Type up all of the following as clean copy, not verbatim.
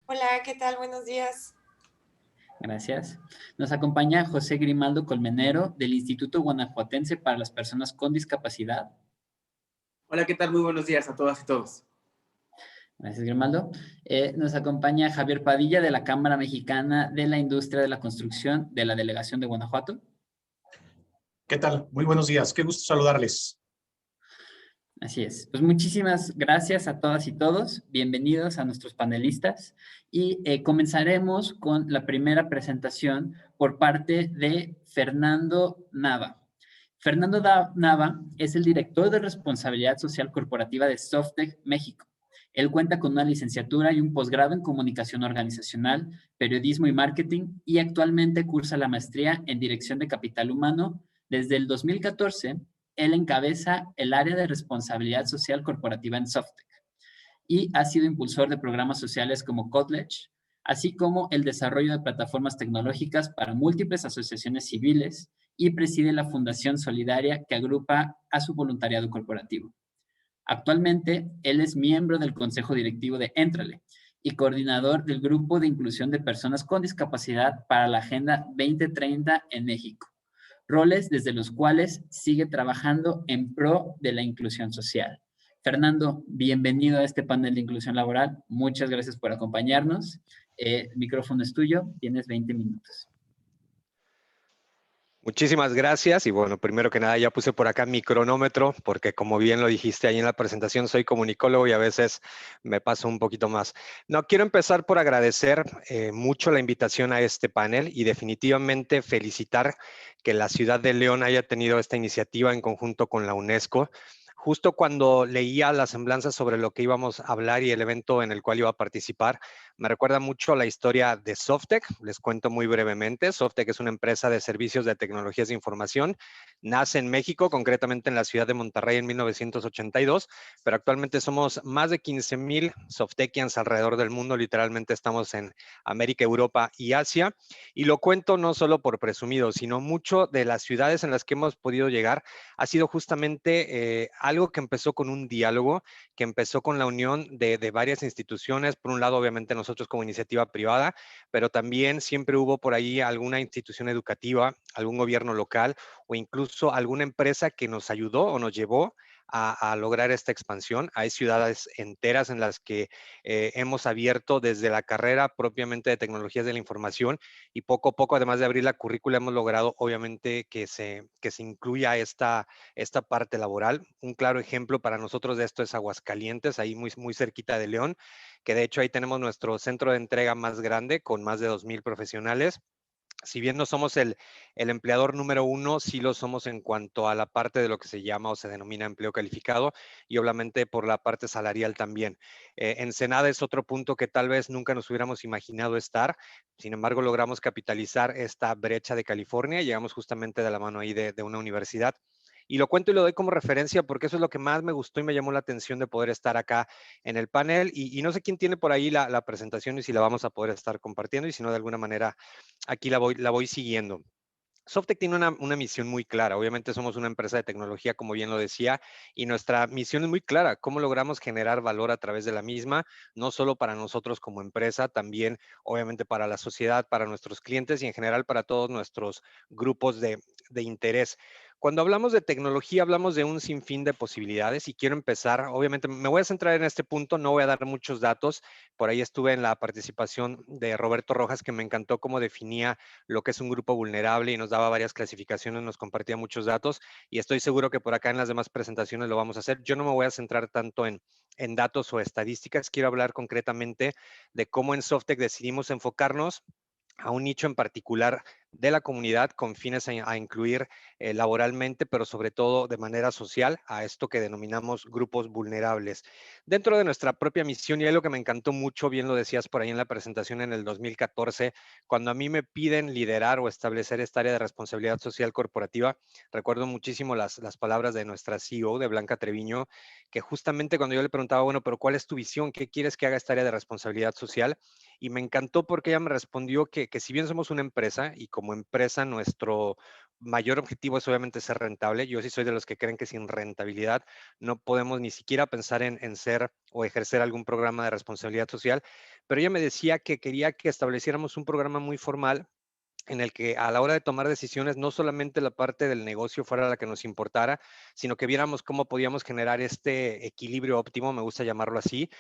Hola, ¿qué tal? Buenos días. Gracias. Nos acompaña José Grimaldo Colmenero del Instituto Guanajuatense para las Personas con Discapacidad. Hola, ¿qué tal? Muy buenos días a todas y todos. Gracias, Grimaldo. Nos acompaña Javier Padilla de la Cámara Mexicana de la Industria de la Construcción de la Delegación de Guanajuato. ¿Qué tal? Muy buenos días. Qué gusto saludarles. Así es. Pues muchísimas gracias a todas y todos. Bienvenidos a nuestros panelistas. Y comenzaremos con la primera presentación por parte de Fernando Nava. Nava es el director de Responsabilidad Social Corporativa de Softec México. Él cuenta con una licenciatura y un posgrado en Comunicación Organizacional, Periodismo y Marketing y actualmente cursa la maestría en Dirección de Capital Humano. Desde el 2014, él encabeza el área de Responsabilidad Social Corporativa en Softec y ha sido impulsor de programas sociales como Kotledge, así como el desarrollo de plataformas tecnológicas para múltiples asociaciones civiles y preside la Fundación Solidaria que agrupa a su voluntariado corporativo. Actualmente, él es miembro del Consejo Directivo de Éntrale y coordinador del Grupo de Inclusión de Personas con Discapacidad para la Agenda 2030 en México, roles desde los cuales sigue trabajando en pro de la inclusión social. Fernando, bienvenido a este panel de inclusión laboral. Muchas gracias por acompañarnos. El micrófono es tuyo, tienes 20 minutos. Muchísimas gracias y bueno, primero que nada ya puse por acá mi cronómetro porque como bien lo dijiste ahí en la presentación, soy comunicólogo y a veces me paso un poquito más. No, quiero empezar por agradecer mucho la invitación a este panel y definitivamente felicitar que la ciudad de León haya tenido esta iniciativa en conjunto con la UNESCO. Justo cuando leía las semblanzas sobre lo que íbamos a hablar y el evento en el cual iba a participar, me recuerda mucho a la historia de Softec. Les cuento muy brevemente. Softec es una empresa de servicios de tecnologías de información. Nace en México, concretamente en la ciudad de Monterrey en 1982, pero actualmente somos más de 15,000 Softekians alrededor del mundo. Literalmente estamos en América, Europa y Asia. Y lo cuento no solo por presumido, sino mucho de las ciudades en las que hemos podido llegar ha sido justamente algo que empezó con un diálogo, que empezó con la unión de varias instituciones. Por un lado, obviamente nosotros como iniciativa privada, pero también siempre hubo por ahí alguna institución educativa, algún gobierno local o incluso alguna empresa que nos ayudó o nos llevó a lograr esta expansión. Hay ciudades enteras en las que hemos abierto desde la carrera propiamente de tecnologías de la información y poco a poco, además de abrir la currícula, hemos logrado obviamente que se incluya esta parte laboral. Un claro ejemplo para nosotros de esto es Aguascalientes, ahí muy cerquita de León, que de hecho ahí tenemos nuestro centro de entrega más grande con más de 2,000 profesionales. Si bien no somos el empleador número uno, sí lo somos en cuanto a la parte de lo que se llama o se denomina empleo calificado y obviamente por la parte salarial también. Ensenada es otro punto que tal vez nunca nos hubiéramos imaginado estar. Sin embargo, logramos capitalizar esta brecha de California. Llegamos justamente de la mano ahí de una universidad. Y lo cuento y lo doy como referencia porque eso es lo que más me gustó y me llamó la atención de poder estar acá en el panel. Y no sé quién tiene por ahí la presentación y si la vamos a poder estar compartiendo y si no, de alguna manera aquí la voy siguiendo. Softec tiene una misión muy clara. Obviamente somos una empresa de tecnología, como bien lo decía, y nuestra misión es muy clara. ¿Cómo logramos generar valor a través de la misma? No solo para nosotros como empresa, también obviamente para la sociedad, para nuestros clientes y en general para todos nuestros grupos de interés. Cuando hablamos de tecnología, hablamos de un sinfín de posibilidades y quiero empezar, obviamente me voy a centrar en este punto, no voy a dar muchos datos. Por ahí estuve en la participación de Roberto Rojas, que me encantó cómo definía lo que es un grupo vulnerable y nos daba varias clasificaciones, nos compartía muchos datos y estoy seguro que por acá en las demás presentaciones lo vamos a hacer. Yo no me voy a centrar tanto en datos o estadísticas, quiero hablar concretamente de cómo en Softec decidimos enfocarnos a un nicho en particular de la comunidad con fines a incluir laboralmente, pero sobre todo de manera social, a esto que denominamos grupos vulnerables. Dentro de nuestra propia misión, y algo que me encantó mucho, bien lo decías por ahí en la presentación en el 2014, cuando a mí me piden liderar o establecer esta área de responsabilidad social corporativa, recuerdo muchísimo las palabras de nuestra CEO, de Blanca Treviño, que justamente cuando yo le preguntaba, bueno, pero ¿cuál es tu visión? ¿Qué quieres que haga esta área de responsabilidad social? Y me encantó porque ella me respondió que si bien somos una empresa y como empresa mayor objetivo es obviamente ser rentable. Yo sí soy de los que creen que sin rentabilidad no podemos ni siquiera pensar en ser o ejercer algún programa de responsabilidad social, pero ella me decía que quería que estableciéramos un programa muy formal en el que a la hora de tomar decisiones, no solamente la parte del negocio fuera la que nos importara, sino que viéramos cómo podíamos generar este equilibrio óptimo, me gusta llamarlo así.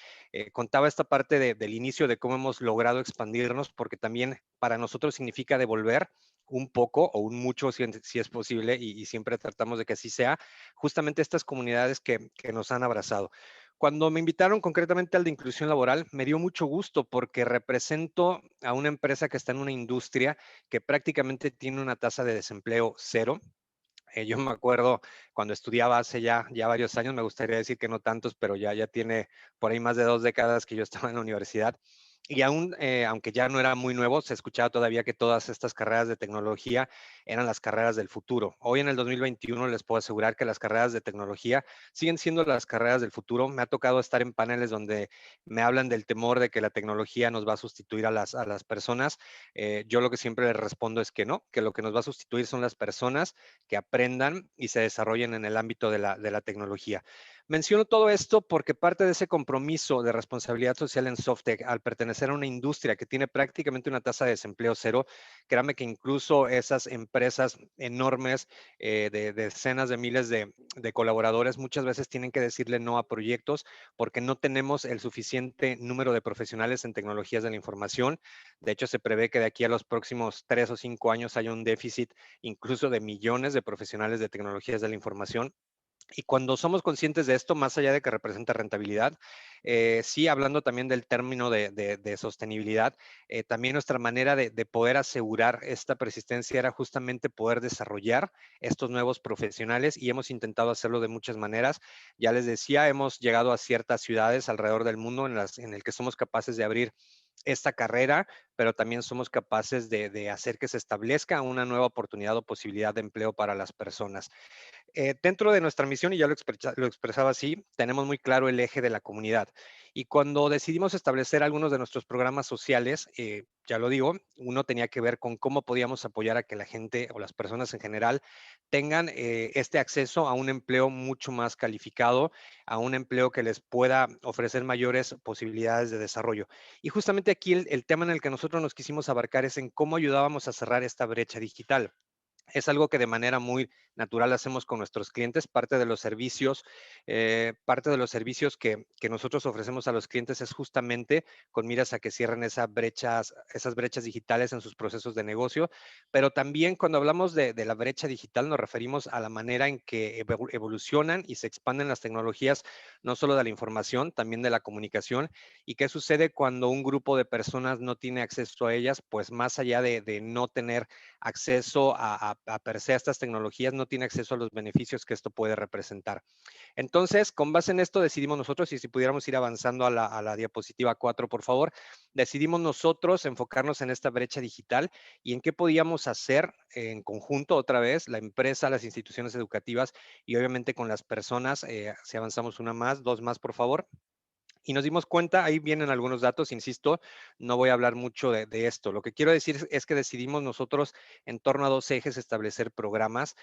Contaba esta parte del inicio de cómo hemos logrado expandirnos, porque también para nosotros significa devolver un poco o un mucho, si es posible, y siempre tratamos de que así sea, justamente estas comunidades que nos han abrazado. Cuando me invitaron concretamente al de inclusión laboral, me dio mucho gusto porque represento a una empresa que está en una industria que prácticamente tiene una tasa de desempleo cero. Yo me acuerdo cuando estudiaba hace ya varios años, me gustaría decir que no tantos, pero ya tiene por ahí más de 2 décadas que yo estaba en la universidad. Y aún, aunque ya no era muy nuevo, se escuchaba todavía que todas estas carreras de tecnología eran las carreras del futuro. Hoy en el 2021 les puedo asegurar que las carreras de tecnología siguen siendo las carreras del futuro. Me ha tocado estar en paneles donde me hablan del temor de que la tecnología nos va a sustituir a las personas. Yo lo que siempre les respondo es que no, que lo que nos va a sustituir son las personas que aprendan y se desarrollen en el ámbito de la tecnología. Menciono todo esto porque parte de ese compromiso de responsabilidad social en Softec, al pertenecer a una industria que tiene prácticamente una tasa de desempleo cero, créame que incluso esas empresas enormes de decenas de miles de colaboradores muchas veces tienen que decirle no a proyectos porque no tenemos el suficiente número de profesionales en tecnologías de la información. De hecho, se prevé que de aquí a los próximos 3 o 5 años haya un déficit incluso de millones de profesionales de tecnologías de la información. Y cuando somos conscientes de esto, más allá de que representa rentabilidad, sí, hablando también del término de sostenibilidad, también nuestra manera de poder asegurar esta persistencia era justamente poder desarrollar estos nuevos profesionales y hemos intentado hacerlo de muchas maneras. Ya les decía, hemos llegado a ciertas ciudades alrededor del mundo en el que somos capaces de abrir esta carrera, pero también somos capaces de hacer que se establezca una nueva oportunidad o posibilidad de empleo para las personas. Dentro de nuestra misión, y ya lo expresaba así, tenemos muy claro el eje de la comunidad. Y cuando decidimos establecer algunos de nuestros programas sociales, ya lo digo, uno tenía que ver con cómo podíamos apoyar a que la gente o las personas en general tengan este acceso a un empleo mucho más calificado, a un empleo que les pueda ofrecer mayores posibilidades de desarrollo. Y justamente aquí el tema en el que nosotros nos quisimos abarcar es en cómo ayudábamos a cerrar esta brecha digital. Es algo que de manera muy natural hacemos con nuestros clientes. Parte de los servicios que nosotros ofrecemos a los clientes es justamente con miras a que cierren esas brechas digitales en sus procesos de negocio. Pero también cuando hablamos de la brecha digital nos referimos a la manera en que evolucionan y se expanden las tecnologías, no solo de la información, también de la comunicación. ¿Y qué sucede cuando un grupo de personas no tiene acceso a ellas? Pues más allá de no tener acceso a per se a estas tecnologías, no tiene acceso a los beneficios que esto puede representar. Entonces, con base en esto, decidimos nosotros, y si pudiéramos ir avanzando a la diapositiva 4, por favor, decidimos nosotros enfocarnos en esta brecha digital y en qué podíamos hacer en conjunto, otra vez, la empresa, las instituciones educativas y obviamente con las personas. Si avanzamos una más, dos más, por favor. Y nos dimos cuenta, ahí vienen algunos datos, insisto, no voy a hablar mucho de esto. Lo que quiero decir es que decidimos nosotros en torno a 2 ejes establecer programas.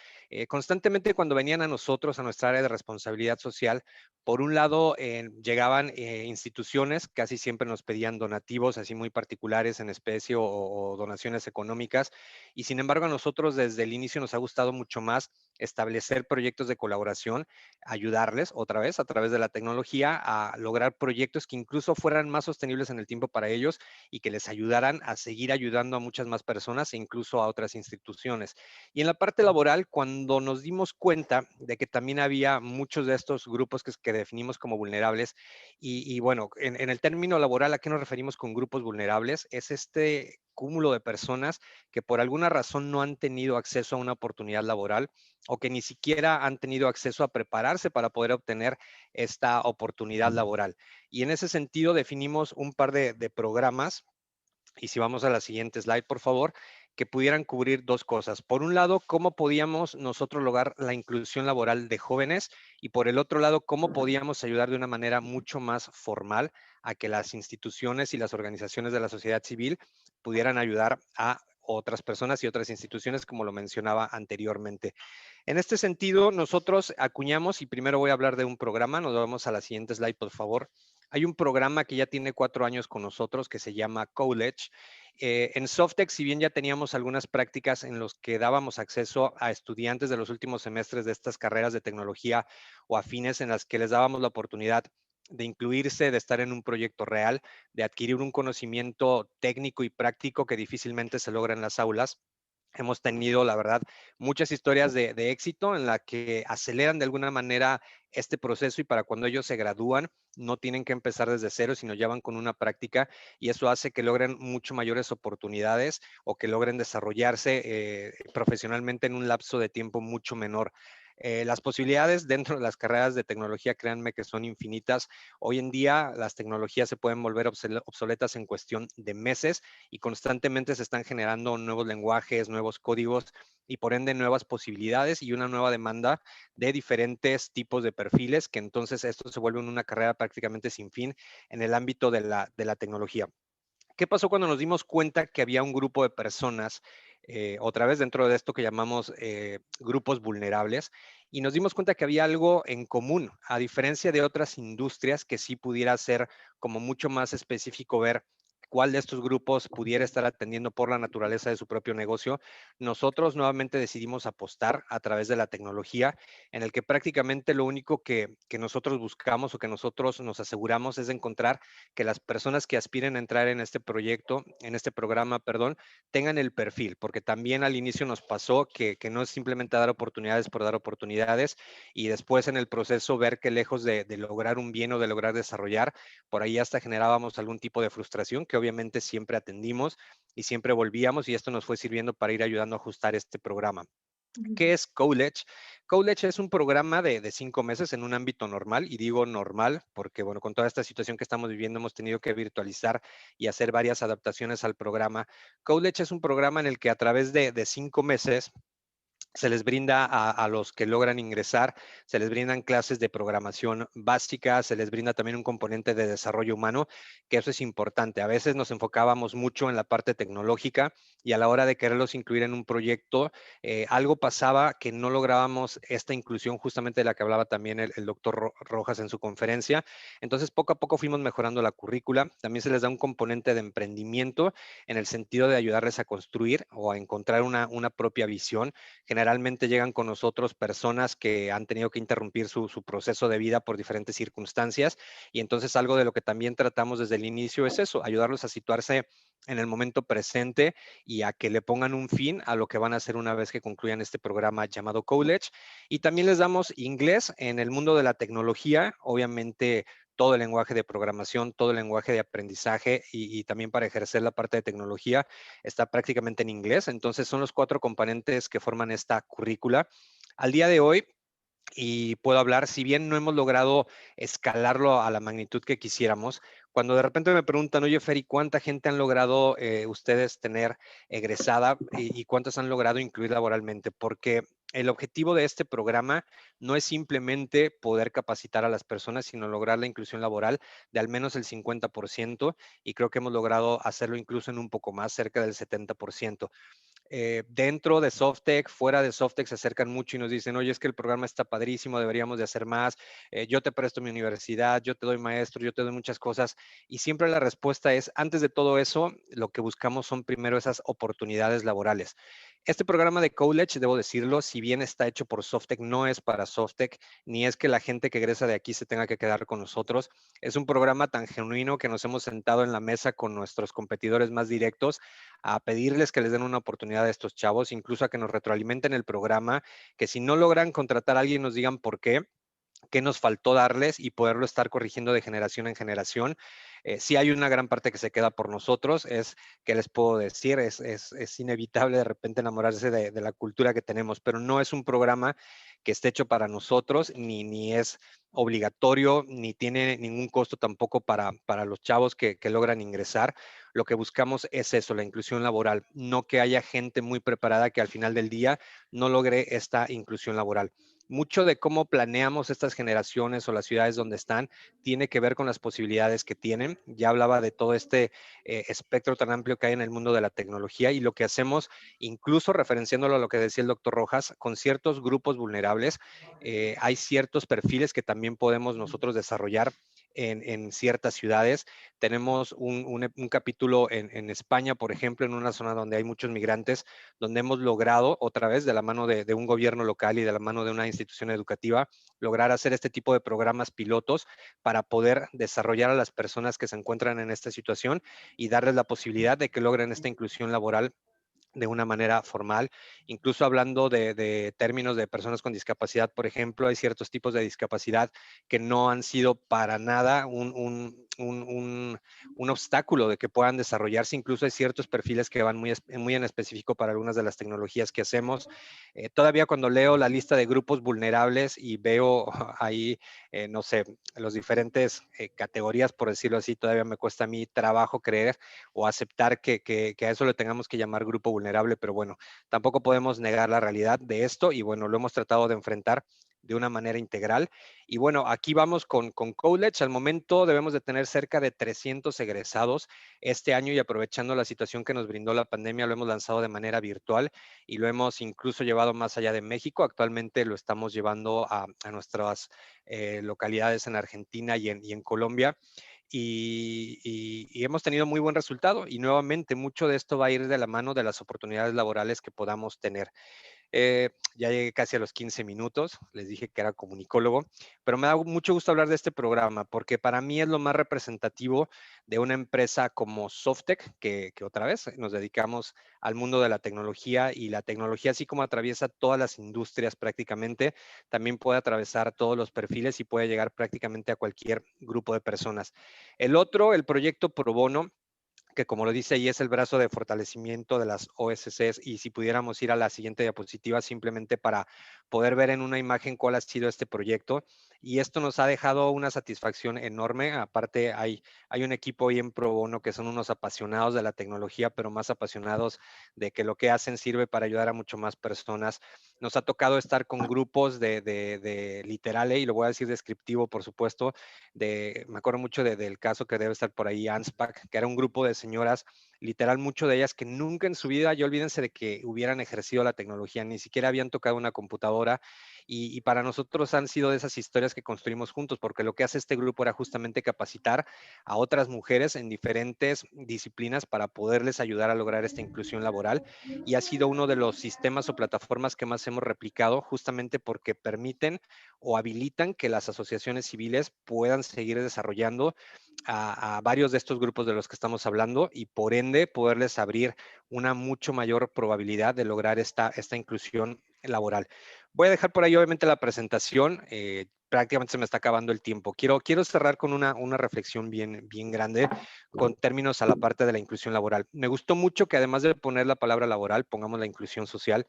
Constantemente cuando venían a nosotros, a nuestra área de responsabilidad social, por un lado llegaban instituciones, casi siempre nos pedían donativos así muy particulares en especie o donaciones económicas. Y sin embargo a nosotros desde el inicio nos ha gustado mucho más establecer proyectos de colaboración, ayudarles otra vez a través de la tecnología a lograr proyectos que incluso fueran más sostenibles en el tiempo para ellos y que les ayudaran a seguir ayudando a muchas más personas e incluso a otras instituciones. Y en la parte laboral, cuando nos dimos cuenta de que también había muchos de estos grupos que definimos como vulnerables, y bueno, en el término laboral, ¿a qué nos referimos con grupos vulnerables? Es este cúmulo de personas que por alguna razón no han tenido acceso a una oportunidad laboral o que ni siquiera han tenido acceso a prepararse para poder obtener esta oportunidad laboral. Y en ese sentido definimos un par de programas, y si vamos a la siguiente slide, por favor, que pudieran cubrir 2 cosas. Por un lado, cómo podíamos nosotros lograr la inclusión laboral de jóvenes y por el otro lado, cómo podíamos ayudar de una manera mucho más formal a que las instituciones y las organizaciones de la sociedad civil pudieran ayudar a otras personas y otras instituciones, como lo mencionaba anteriormente. En este sentido, nosotros acuñamos, y primero voy a hablar de un programa, nos vamos a la siguiente slide, por favor. Hay un programa que ya tiene 4 años con nosotros que se llama College. En Softex, si bien ya teníamos algunas prácticas en los que dábamos acceso a estudiantes de los últimos semestres de estas carreras de tecnología o afines en las que les dábamos la oportunidad de incluirse, de estar en un proyecto real, de adquirir un conocimiento técnico y práctico que difícilmente se logra en las aulas. Hemos tenido, la verdad, muchas historias de éxito en la que aceleran de alguna manera este proceso y para cuando ellos se gradúan no tienen que empezar desde cero, sino ya van con una práctica y eso hace que logren mucho mayores oportunidades o que logren desarrollarse profesionalmente en un lapso de tiempo mucho menor. Las posibilidades dentro de las carreras de tecnología, créanme que son infinitas. Hoy en día las tecnologías se pueden volver obsoletas en cuestión de meses y constantemente se están generando nuevos lenguajes, nuevos códigos y por ende nuevas posibilidades y una nueva demanda de diferentes tipos de perfiles, que entonces esto se vuelve una carrera prácticamente sin fin en el ámbito de la tecnología. ¿Qué pasó cuando nos dimos cuenta que había un grupo de personas, otra vez dentro de esto que llamamos grupos vulnerables, y nos dimos cuenta que había algo en común, a diferencia de otras industrias que sí pudiera ser como mucho más específico ver cuál de estos grupos pudiera estar atendiendo por la naturaleza de su propio negocio? Nosotros nuevamente decidimos apostar a través de la tecnología, en el que prácticamente lo único que nosotros buscamos o que nosotros nos aseguramos es de encontrar que las personas que aspiren a entrar en este proyecto, en este programa, perdón, tengan el perfil, porque también al inicio nos pasó que no es simplemente dar oportunidades por dar oportunidades y después en el proceso ver que lejos de lograr un bien o de lograr desarrollar, por ahí hasta generábamos algún tipo de frustración que obviamente siempre atendimos y siempre volvíamos y esto nos fue sirviendo para ir ayudando a ajustar este programa. ¿Qué es College? College es un programa de 5 meses en un ámbito normal, y digo normal porque, bueno, con toda esta situación que estamos viviendo hemos tenido que virtualizar y hacer varias adaptaciones al programa. College es un programa en el que a través de 5 meses se les brinda a los que logran ingresar, se les brindan clases de programación básica, se les brinda también un componente de desarrollo humano, que eso es importante. A veces nos enfocábamos mucho en la parte tecnológica y a la hora de quererlos incluir en un proyecto, algo pasaba que no lográbamos esta inclusión justamente de la que hablaba también el doctor Rojas en su conferencia. Entonces, poco a poco fuimos mejorando la currícula. También se les da un componente de emprendimiento en el sentido de ayudarles a construir o a encontrar una propia visión. Generalmente llegan con nosotros personas que han tenido que interrumpir su proceso de vida por diferentes circunstancias y entonces algo de lo que también tratamos desde el inicio es eso, ayudarlos a situarse en el momento presente y a que le pongan un fin a lo que van a hacer una vez que concluyan este programa llamado College. Y también les damos inglés en el mundo de la tecnología, obviamente todo el lenguaje de programación, todo el lenguaje de aprendizaje y también para ejercer la parte de tecnología está prácticamente en inglés. Entonces son los 4 componentes que forman esta currícula. Al día de hoy, y puedo hablar, si bien no hemos logrado escalarlo a la magnitud que quisiéramos, cuando de repente me preguntan, oye, Feri, ¿cuánta gente han logrado ustedes tener egresada y cuántas han logrado incluir laboralmente? Porque el objetivo de este programa no es simplemente poder capacitar a las personas, sino lograr la inclusión laboral de al menos el 50% y creo que hemos logrado hacerlo incluso en un poco más, cerca del 70%. Dentro de Softex, fuera de Softex se acercan mucho y nos dicen, oye, es que el programa está padrísimo, deberíamos de hacer más, yo te presto mi universidad, yo te doy maestro, yo te doy muchas cosas. Y siempre la respuesta es, antes de todo eso, lo que buscamos son primero esas oportunidades laborales. Este programa de College, debo decirlo, si bien está hecho por Softex, no es para Softex, ni es que la gente que egresa de aquí se tenga que quedar con nosotros. Es un programa tan genuino que nos hemos sentado en la mesa con nuestros competidores más directos a pedirles que les den una oportunidad a estos chavos, incluso a que nos retroalimenten el programa, que si no logran contratar a alguien nos digan por qué nos faltó darles y poderlo estar corrigiendo de generación en generación. Sí hay una gran parte que se queda por nosotros, es, ¿qué les puedo decir? Es inevitable de repente enamorarse de la cultura que tenemos, pero no es un programa que esté hecho para nosotros, ni es obligatorio, ni tiene ningún costo tampoco para los chavos que logran ingresar. Lo que buscamos es eso, la inclusión laboral, no que haya gente muy preparada que al final del día no logre esta inclusión laboral. mucho de cómo planeamos estas generaciones o las ciudades donde están tiene que ver con las posibilidades que tienen. Ya hablaba de todo este espectro tan amplio que hay en el mundo de la tecnología y lo que hacemos, incluso referenciándolo a lo que decía el doctor Rojas, con ciertos grupos vulnerables, hay ciertos perfiles que también podemos nosotros desarrollar en ciertas ciudades. Tenemos un capítulo en España, por ejemplo, en una zona donde hay muchos migrantes, donde hemos logrado, otra vez, de la mano de un gobierno local y de la mano de una institución educativa, lograr hacer este tipo de programas pilotos para poder desarrollar a las personas que se encuentran en esta situación y darles la posibilidad de que logren esta inclusión laboral de una manera formal. Incluso hablando de términos de personas con discapacidad, por ejemplo, hay ciertos tipos de discapacidad que no han sido para nada un obstáculo de que puedan desarrollarse. Incluso hay ciertos perfiles que van muy en específico para algunas de las tecnologías que hacemos. Todavía cuando leo la lista de grupos vulnerables y veo ahí, no sé, los diferentes categorías, por decirlo así, todavía me cuesta a mí trabajo creer o aceptar que a eso le tengamos que llamar grupo vulnerable, pero bueno, tampoco podemos negar la realidad de esto y bueno, lo hemos tratado de enfrentar de una manera integral. Y bueno, aquí vamos con College. Al momento debemos de tener cerca de 300 egresados este año y aprovechando la situación que nos brindó la pandemia, lo hemos lanzado de manera virtual y lo hemos incluso llevado más allá de México. Actualmente lo estamos llevando a nuestras localidades en Argentina y en Colombia. Y hemos tenido muy buen resultado y nuevamente mucho de esto va a ir de la mano de las oportunidades laborales que podamos tener. Ya llegué casi a los 15 minutos, les dije que era comunicólogo, pero me da mucho gusto hablar de este programa porque para mí es lo más representativo de una empresa como Softec, que otra vez nos dedicamos al mundo de la tecnología y la tecnología, así como atraviesa todas las industrias prácticamente, también puede atravesar todos los perfiles y puede llegar prácticamente a cualquier grupo de personas. El otro, el proyecto Pro Bono, que como lo dice ahí es el brazo de fortalecimiento de las OSCs y si pudiéramos ir a la siguiente diapositiva simplemente para poder ver en una imagen cuál ha sido este proyecto y esto nos ha dejado una satisfacción enorme. Aparte hay un equipo ahí en Pro Bono que son unos apasionados de la tecnología, pero más apasionados de que lo que hacen sirve para ayudar a mucho más personas. Nos ha tocado estar con grupos de literal, y lo voy a decir descriptivo, por supuesto, me acuerdo mucho del caso que debe estar por ahí, ANSPAC, que era un grupo de señoras, literal, mucho de ellas que nunca en su vida, ya olvídense de que hubieran ejercido la tecnología, ni siquiera habían tocado una computadora y para nosotros han sido de esas historias que construimos juntos, porque lo que hace este grupo era justamente capacitar a otras mujeres en diferentes disciplinas para poderles ayudar a lograr esta inclusión laboral y ha sido uno de los sistemas o plataformas que más hemos replicado justamente porque permiten o habilitan que las asociaciones civiles puedan seguir desarrollando a varios de estos grupos de los que estamos hablando y por ende poderles abrir una mucho mayor probabilidad de lograr esta inclusión laboral. Voy a dejar por ahí obviamente la presentación. Prácticamente se me está acabando el tiempo. Quiero cerrar con una reflexión bien grande con términos a la parte de la inclusión laboral. Me gustó mucho que además de poner la palabra laboral, pongamos la inclusión social.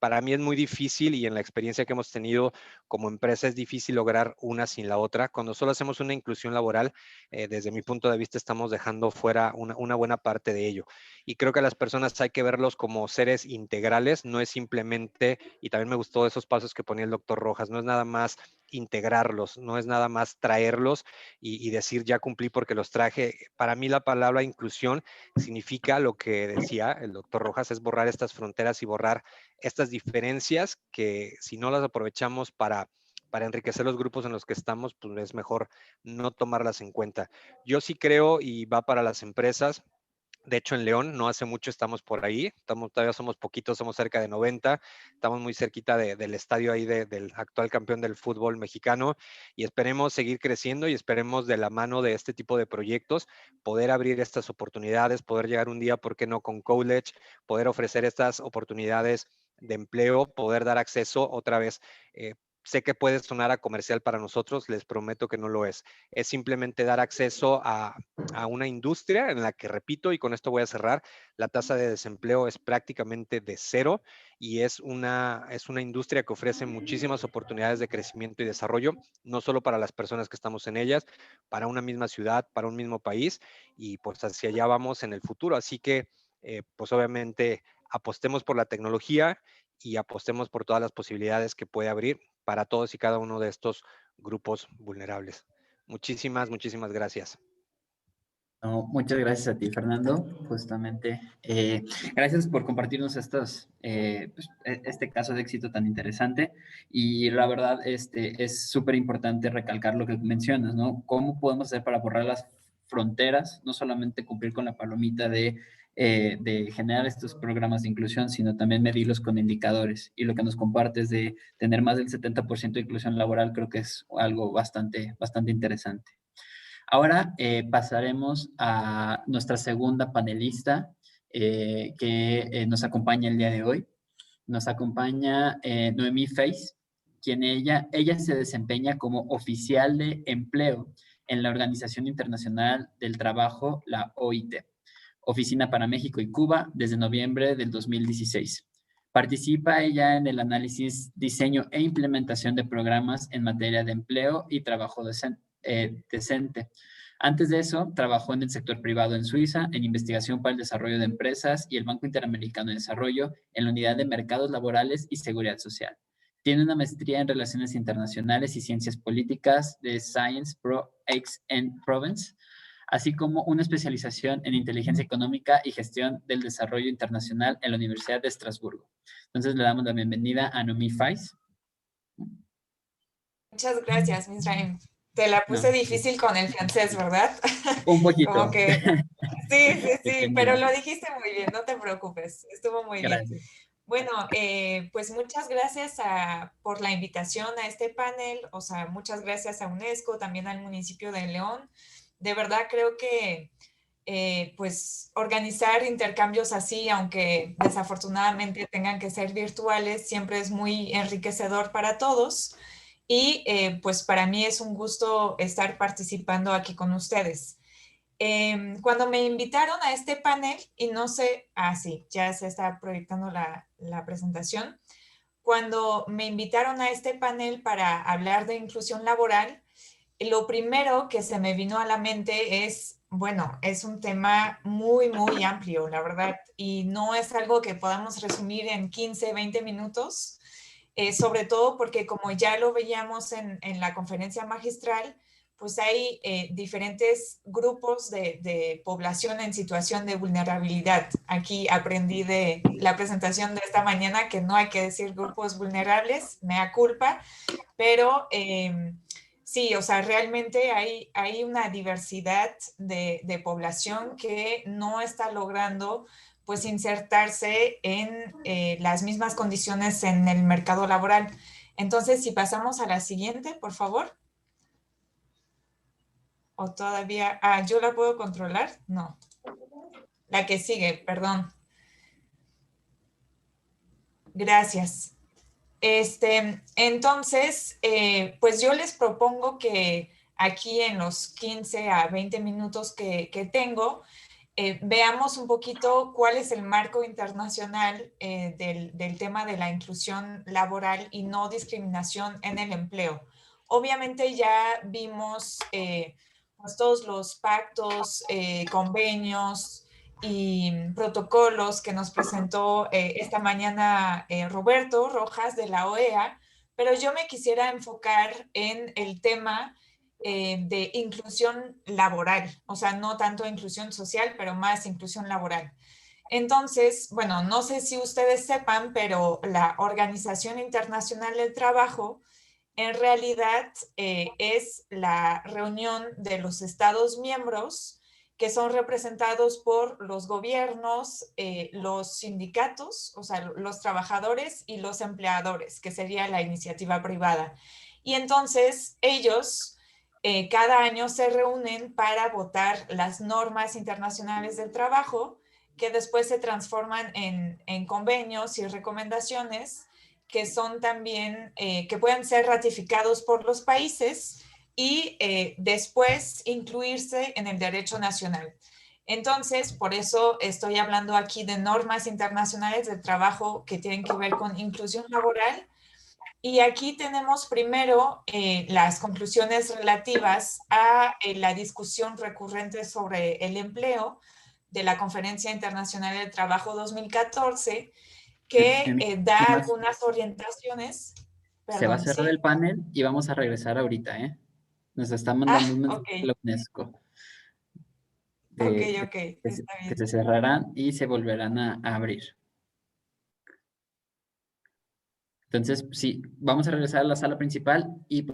Para mí es muy difícil y en la experiencia que hemos tenido como empresa es difícil lograr una sin la otra. Cuando solo hacemos una inclusión laboral, desde mi punto de vista estamos dejando fuera una buena parte de ello. Y creo que a las personas hay que verlos como seres integrales, no es simplemente, y también me gustó esos pasos que ponía el doctor Rojas, no es nada más integrarlos, no es nada más traerlos y decir ya cumplí porque los traje. Para mí la palabra inclusión significa lo que decía el doctor Rojas, es borrar estas fronteras y borrar estas diferencias que si no las aprovechamos para enriquecer los grupos en los que estamos, pues es mejor no tomarlas en cuenta. Yo sí creo y va para las empresas. De hecho, en León no hace mucho estamos por ahí, todavía somos poquitos, somos cerca de 90, estamos muy cerquita del estadio ahí del actual campeón del fútbol mexicano y esperemos seguir creciendo y esperemos de la mano de este tipo de proyectos poder abrir estas oportunidades, poder llegar un día, ¿por qué no?, con College, poder ofrecer estas oportunidades de empleo, poder dar acceso otra vez. Sé que puede sonar a comercial para nosotros, les prometo que no lo es. Es simplemente dar acceso a una industria en la que, repito, y con esto voy a cerrar, la tasa de desempleo es prácticamente de cero y es una industria que ofrece muchísimas oportunidades de crecimiento y desarrollo, no solo para las personas que estamos en ellas, para una misma ciudad, para un mismo país y pues hacia allá vamos en el futuro. Así que, pues obviamente apostemos por la tecnología y apostemos por todas las posibilidades que puede abrir para todos y cada uno de estos grupos vulnerables. Muchísimas, muchísimas gracias. No, muchas gracias a ti, Fernando. Justamente, gracias por compartirnos este caso de éxito tan interesante. Y la verdad, es súper importante recalcar lo que mencionas, ¿no? ¿Cómo podemos hacer para borrar las fronteras? No solamente cumplir con la palomita de generar estos programas de inclusión, sino también medirlos con indicadores. Y lo que nos compartes de tener más del 70% de inclusión laboral, creo que es algo bastante, bastante interesante. Ahora pasaremos a nuestra segunda panelista que nos acompaña el día de hoy. Nos acompaña Noemí Feis, quien ella se desempeña como oficial de empleo en la Organización Internacional del Trabajo, la OIT, Oficina para México y Cuba, desde noviembre del 2016. Participa ella en el análisis, diseño e implementación de programas en materia de empleo y trabajo decente. Antes de eso, trabajó en el sector privado en Suiza, en investigación para el desarrollo de empresas y el Banco Interamericano de Desarrollo en la Unidad de Mercados Laborales y Seguridad Social. Tiene una maestría en Relaciones Internacionales y Ciencias Políticas de Sciences Po Aix-en-Provence, así como una especialización en Inteligencia Económica y Gestión del Desarrollo Internacional en la Universidad de Estrasburgo. Entonces, le damos la bienvenida a Noemí Feis. Muchas gracias, Misraim. Te la puse difícil con el francés, ¿verdad? Un poquito. Como que, sí, pero Entendido. lo dijiste muy bien, no te preocupes, estuvo muy bien. Gracias. Bueno, pues muchas gracias por la invitación a este panel, o sea, muchas gracias a UNESCO, también al municipio de León. De verdad creo que pues organizar intercambios así, aunque desafortunadamente tengan que ser virtuales, siempre es muy enriquecedor para todos. Y pues para mí es un gusto estar participando aquí con ustedes. Cuando me invitaron a este panel, y no sé, sí, ya se está proyectando la presentación. Cuando me invitaron a este panel para hablar de inclusión laboral, lo primero que se me vino a la mente es, bueno, es un tema muy, muy amplio, la verdad, y no es algo que podamos resumir en 15, 20 minutos, sobre todo porque como ya lo veíamos en la conferencia magistral, pues hay diferentes grupos de población en situación de vulnerabilidad. Aquí aprendí de la presentación de esta mañana que no hay que decir grupos vulnerables, mea culpa, pero sí, o sea, realmente hay una diversidad de población que no está logrando pues insertarse en las mismas condiciones en el mercado laboral. Entonces, si pasamos a la siguiente, por favor. O todavía, ¿yo la puedo controlar? No. La que sigue, perdón. Gracias. Entonces, pues yo les propongo que aquí en los 15 a 20 minutos que tengo, veamos un poquito cuál es el marco internacional del tema de la inclusión laboral y no discriminación en el empleo. Obviamente ya vimos pues todos los pactos, convenios y protocolos que nos presentó esta mañana Roberto Rojas de la OEA, pero yo me quisiera enfocar en el tema de inclusión laboral, o sea, no tanto inclusión social, pero más inclusión laboral. Entonces, bueno, no sé si ustedes sepan, pero la Organización Internacional del Trabajo en realidad es la reunión de los Estados miembros que son representados por los gobiernos, los sindicatos, o sea, los trabajadores y los empleadores, que sería la iniciativa privada. Y entonces ellos cada año se reúnen para votar las normas internacionales del trabajo, que después se transforman en convenios y recomendaciones que son también, que pueden ser ratificados por los países y después incluirse en el derecho nacional. Entonces, por eso estoy hablando aquí de normas internacionales de trabajo que tienen que ver con inclusión laboral. Y aquí tenemos primero las conclusiones relativas a la discusión recurrente sobre el empleo de la Conferencia Internacional del Trabajo 2014, que da algunas orientaciones. Se va a Perdón, cerrar ¿sí? el panel y vamos a regresar ahorita, ¿eh? Nos está Ah, mandando un mensaje ok, de la UNESCO ok, de ok, que está que bien. se cerrarán y se volverán a abrir. Entonces, sí, vamos a regresar a la sala principal y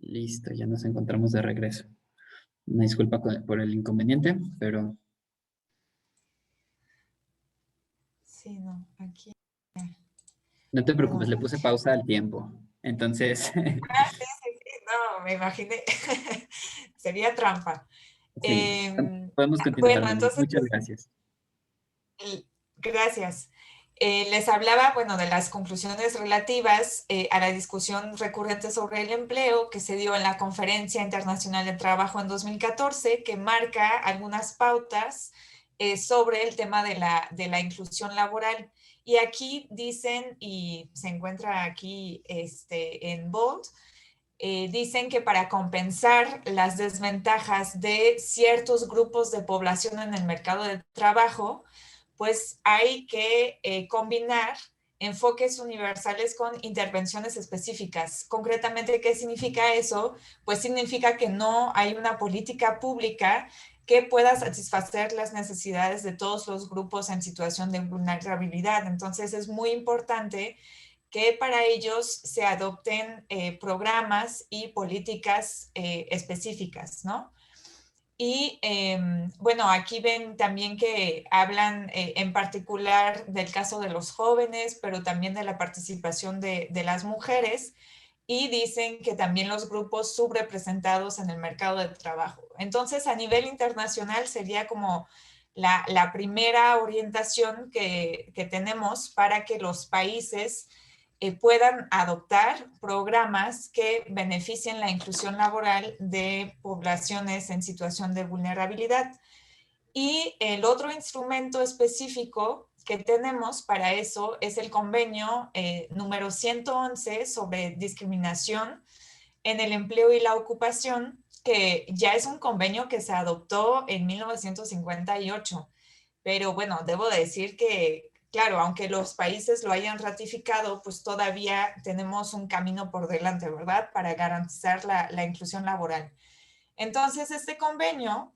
listo, ya nos encontramos de regreso. Una disculpa por el inconveniente, pero Sí, no, aquí, no te preocupes, le perdón. puse pausa al tiempo. Entonces, Ah, sí, sí, sí, no, me imaginé. Sería trampa. sí, Em, podemos continuar. bueno, Moni. entonces, Muchas gracias. gracias. Les hablaba, bueno, de las conclusiones relativas a la discusión recurrente sobre el empleo que se dio en la Conferencia Internacional de Trabajo en 2014, que marca algunas pautas sobre el tema de la inclusión laboral. Y aquí dicen, y se encuentra aquí en bold, dicen que para compensar las desventajas de ciertos grupos de población en el mercado de trabajo, pues hay que combinar enfoques universales con intervenciones específicas. Concretamente, ¿qué significa eso? Pues significa que no hay una política pública que pueda satisfacer las necesidades de todos los grupos en situación de vulnerabilidad. Entonces, es muy importante que para ellos se adopten programas y políticas específicas, ¿no? Y bueno, aquí ven también que hablan en particular del caso de los jóvenes, pero también de la participación de las mujeres y dicen que también los grupos subrepresentados en el mercado de trabajo. Entonces, a nivel internacional sería como la primera orientación que tenemos para que los países puedan adoptar programas que beneficien la inclusión laboral de poblaciones en situación de vulnerabilidad. Y el otro instrumento específico que tenemos para eso es el convenio número 111 sobre discriminación en el empleo y la ocupación, que ya es un convenio que se adoptó en 1958. Pero bueno, debo decir que, claro, aunque los países lo hayan ratificado, pues todavía tenemos un camino por delante, ¿verdad? Para garantizar la inclusión laboral. Entonces, este convenio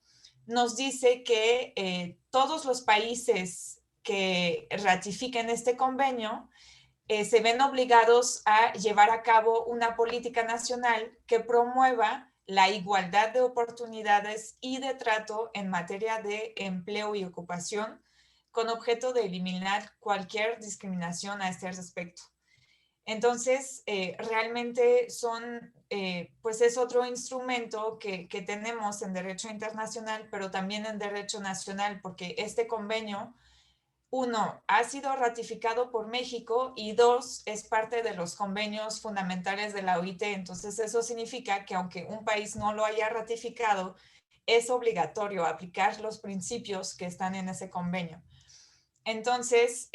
nos dice que todos los países que ratifiquen este convenio se ven obligados a llevar a cabo una política nacional que promueva la igualdad de oportunidades y de trato en materia de empleo y ocupación, con objeto de eliminar cualquier discriminación a este respecto. Entonces, realmente pues es otro instrumento que tenemos en derecho internacional, pero también en derecho nacional, porque este convenio, uno, ha sido ratificado por México y dos, es parte de los convenios fundamentales de la OIT. Entonces, eso significa que aunque un país no lo haya ratificado, es obligatorio aplicar los principios que están en ese convenio. Entonces,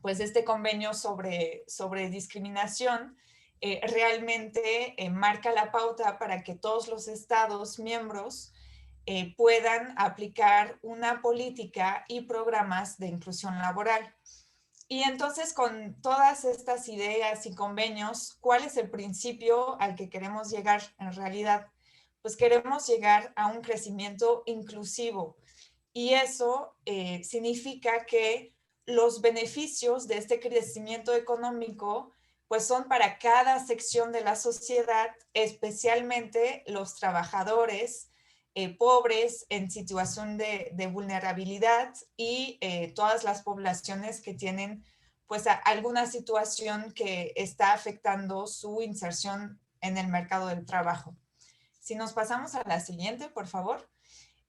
pues este convenio sobre discriminación realmente marca la pauta para que todos los estados miembros puedan aplicar una política y programas de inclusión laboral. Y entonces, con todas estas ideas y convenios, ¿cuál es el principio al que queremos llegar en realidad? Pues queremos llegar a un crecimiento inclusivo. Y eso significa que los beneficios de este crecimiento económico pues son para cada sección de la sociedad, especialmente los trabajadores pobres en situación de vulnerabilidad y todas las poblaciones que tienen pues alguna situación que está afectando su inserción en el mercado del trabajo. Si nos pasamos a la siguiente, por favor.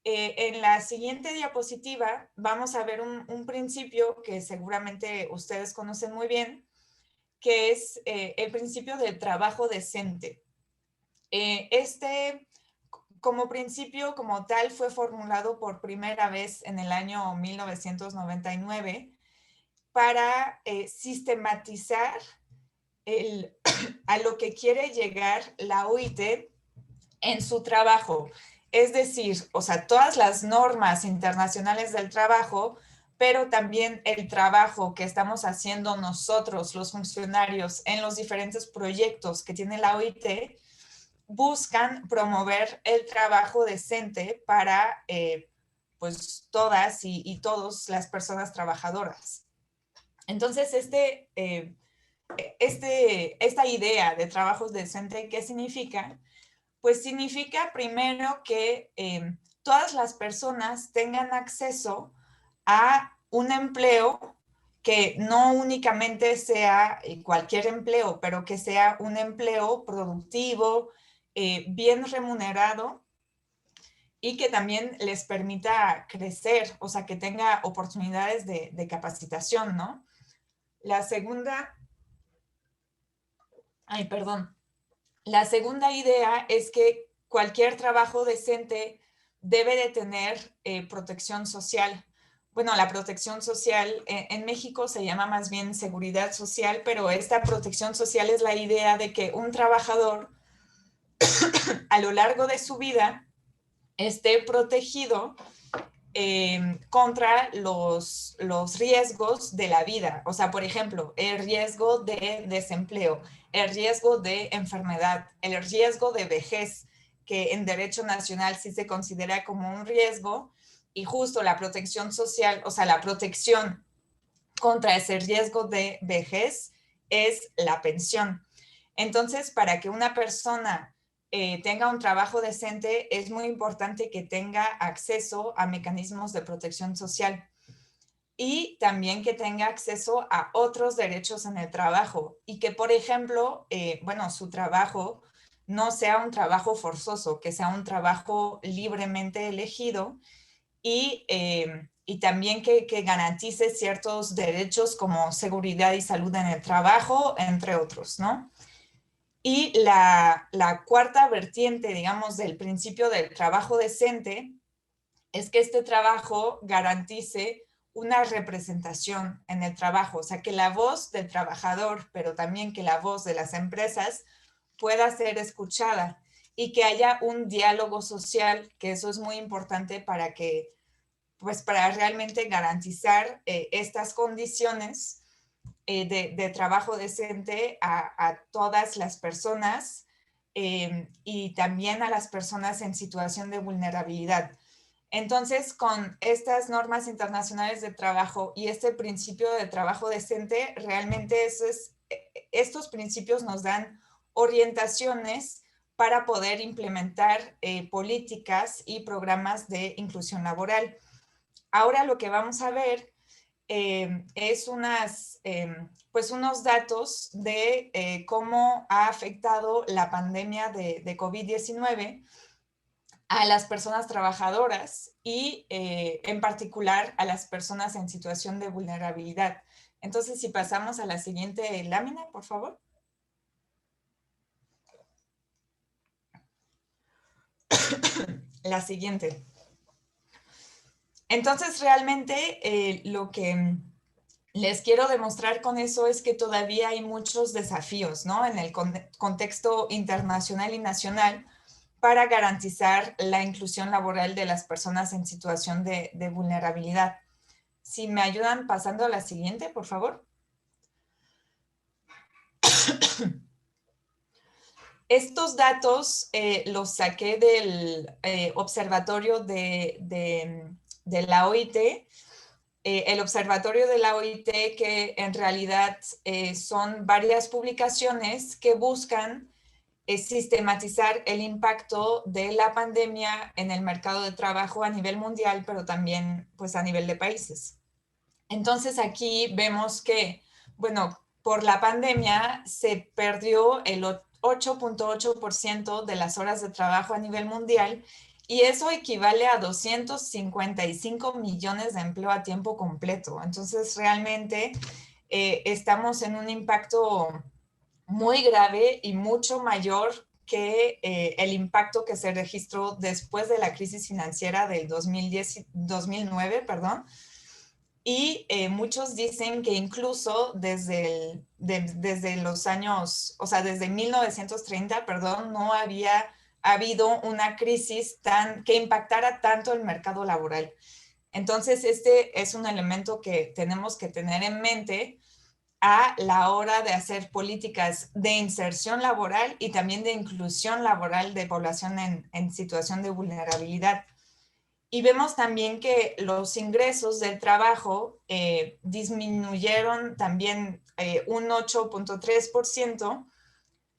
En la siguiente diapositiva vamos a ver un principio que seguramente ustedes conocen muy bien, que es el principio del trabajo decente. Este, como principio como tal, fue formulado por primera vez en el año 1999 para sistematizar a lo que quiere llegar la OIT en su trabajo. Es decir, o sea, todas las normas internacionales del trabajo, pero también el trabajo que estamos haciendo nosotros, los funcionarios, en los diferentes proyectos que tiene la OIT, buscan promover el trabajo decente para pues todas y todos las personas trabajadoras. Entonces, esta idea de trabajo decente, ¿qué significa? Pues significa primero que todas las personas tengan acceso a un empleo que no únicamente sea cualquier empleo, pero que sea un empleo productivo, bien remunerado y que también les permita crecer, o sea, que tenga oportunidades de capacitación, ¿no? La segunda idea es que cualquier trabajo decente debe de tener protección social. Bueno, la protección social en México se llama más bien seguridad social, pero esta protección social es la idea de que un trabajador a lo largo de su vida esté protegido contra los riesgos de la vida. O sea, por ejemplo, el riesgo de desempleo, el riesgo de enfermedad, el riesgo de vejez, que en derecho nacional sí se considera como un riesgo, y justo la protección social, o sea, la protección contra ese riesgo de vejez es la pensión. Entonces, para que una persona tenga un trabajo decente, es muy importante que tenga acceso a mecanismos de protección social y también que tenga acceso a otros derechos en el trabajo y que, por ejemplo, su trabajo no sea un trabajo forzoso, que sea un trabajo libremente elegido y también que garantice ciertos derechos como seguridad y salud en el trabajo, entre otros, ¿no? Y la cuarta vertiente, digamos, del principio del trabajo decente es que este trabajo garantice una representación en el trabajo, o sea, que la voz del trabajador, pero también que la voz de las empresas pueda ser escuchada y que haya un diálogo social, que eso es muy importante para realmente garantizar estas condiciones de trabajo decente a todas las personas y también a las personas en situación de vulnerabilidad. Entonces, con estas normas internacionales de trabajo y este principio de trabajo decente, realmente estos principios nos dan orientaciones para poder implementar políticas y programas de inclusión laboral. Ahora lo que vamos a ver es unos datos de cómo ha afectado la pandemia de COVID-19 a las personas trabajadoras y en particular a las personas en situación de vulnerabilidad. Entonces, si pasamos a la siguiente lámina, por favor. La siguiente. Entonces, realmente lo que les quiero demostrar con eso es que todavía hay muchos desafíos, ¿no? En el contexto internacional y nacional para garantizar la inclusión laboral de las personas en situación de vulnerabilidad. Si me ayudan pasando a la siguiente, por favor. Estos datos los saqué del observatorio de la OIT. El observatorio de la OIT, que en realidad son varias publicaciones que buscan sistematizar el impacto de la pandemia en el mercado de trabajo a nivel mundial, pero también pues a nivel de países. Entonces aquí vemos que, bueno, por la pandemia se perdió el 8.8% de las horas de trabajo a nivel mundial y eso equivale a 255 millones de empleo a tiempo completo. Entonces realmente estamos en un impacto muy grave y mucho mayor que el impacto que se registró después de la crisis financiera del 2009, Y muchos dicen que incluso desde los años, o sea, desde 1930, perdón, no había habido una crisis que impactara tanto el mercado laboral. Entonces, este es un elemento que tenemos que tener en mente a la hora de hacer políticas de inserción laboral y también de inclusión laboral de población en situación de vulnerabilidad. Y vemos también que los ingresos del trabajo disminuyeron también un 8.3%,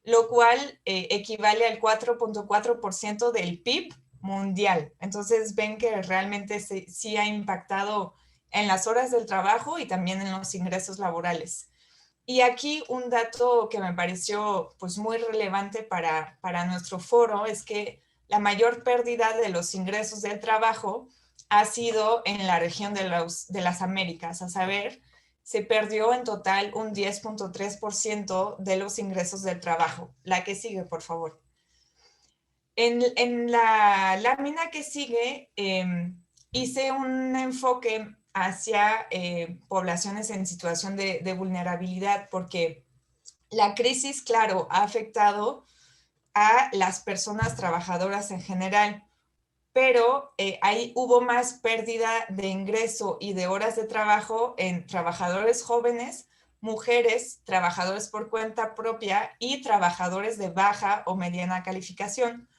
lo cual equivale al 4.4% del PIB mundial. Entonces ven que realmente sí ha impactado en las horas del trabajo y también en los ingresos laborales. Y aquí un dato que me pareció pues muy relevante para nuestro foro es que la mayor pérdida de los ingresos del trabajo ha sido en la región de las Américas, a saber, se perdió en total un 10.3% de los ingresos del trabajo. La que sigue, por favor. En la lámina que sigue, hice un enfoque hacia poblaciones en situación de vulnerabilidad, porque la crisis, claro, ha afectado a las personas trabajadoras en general, pero ahí hubo más pérdida de ingreso y de horas de trabajo en trabajadores jóvenes, mujeres, trabajadores por cuenta propia y trabajadores de baja o mediana calificación.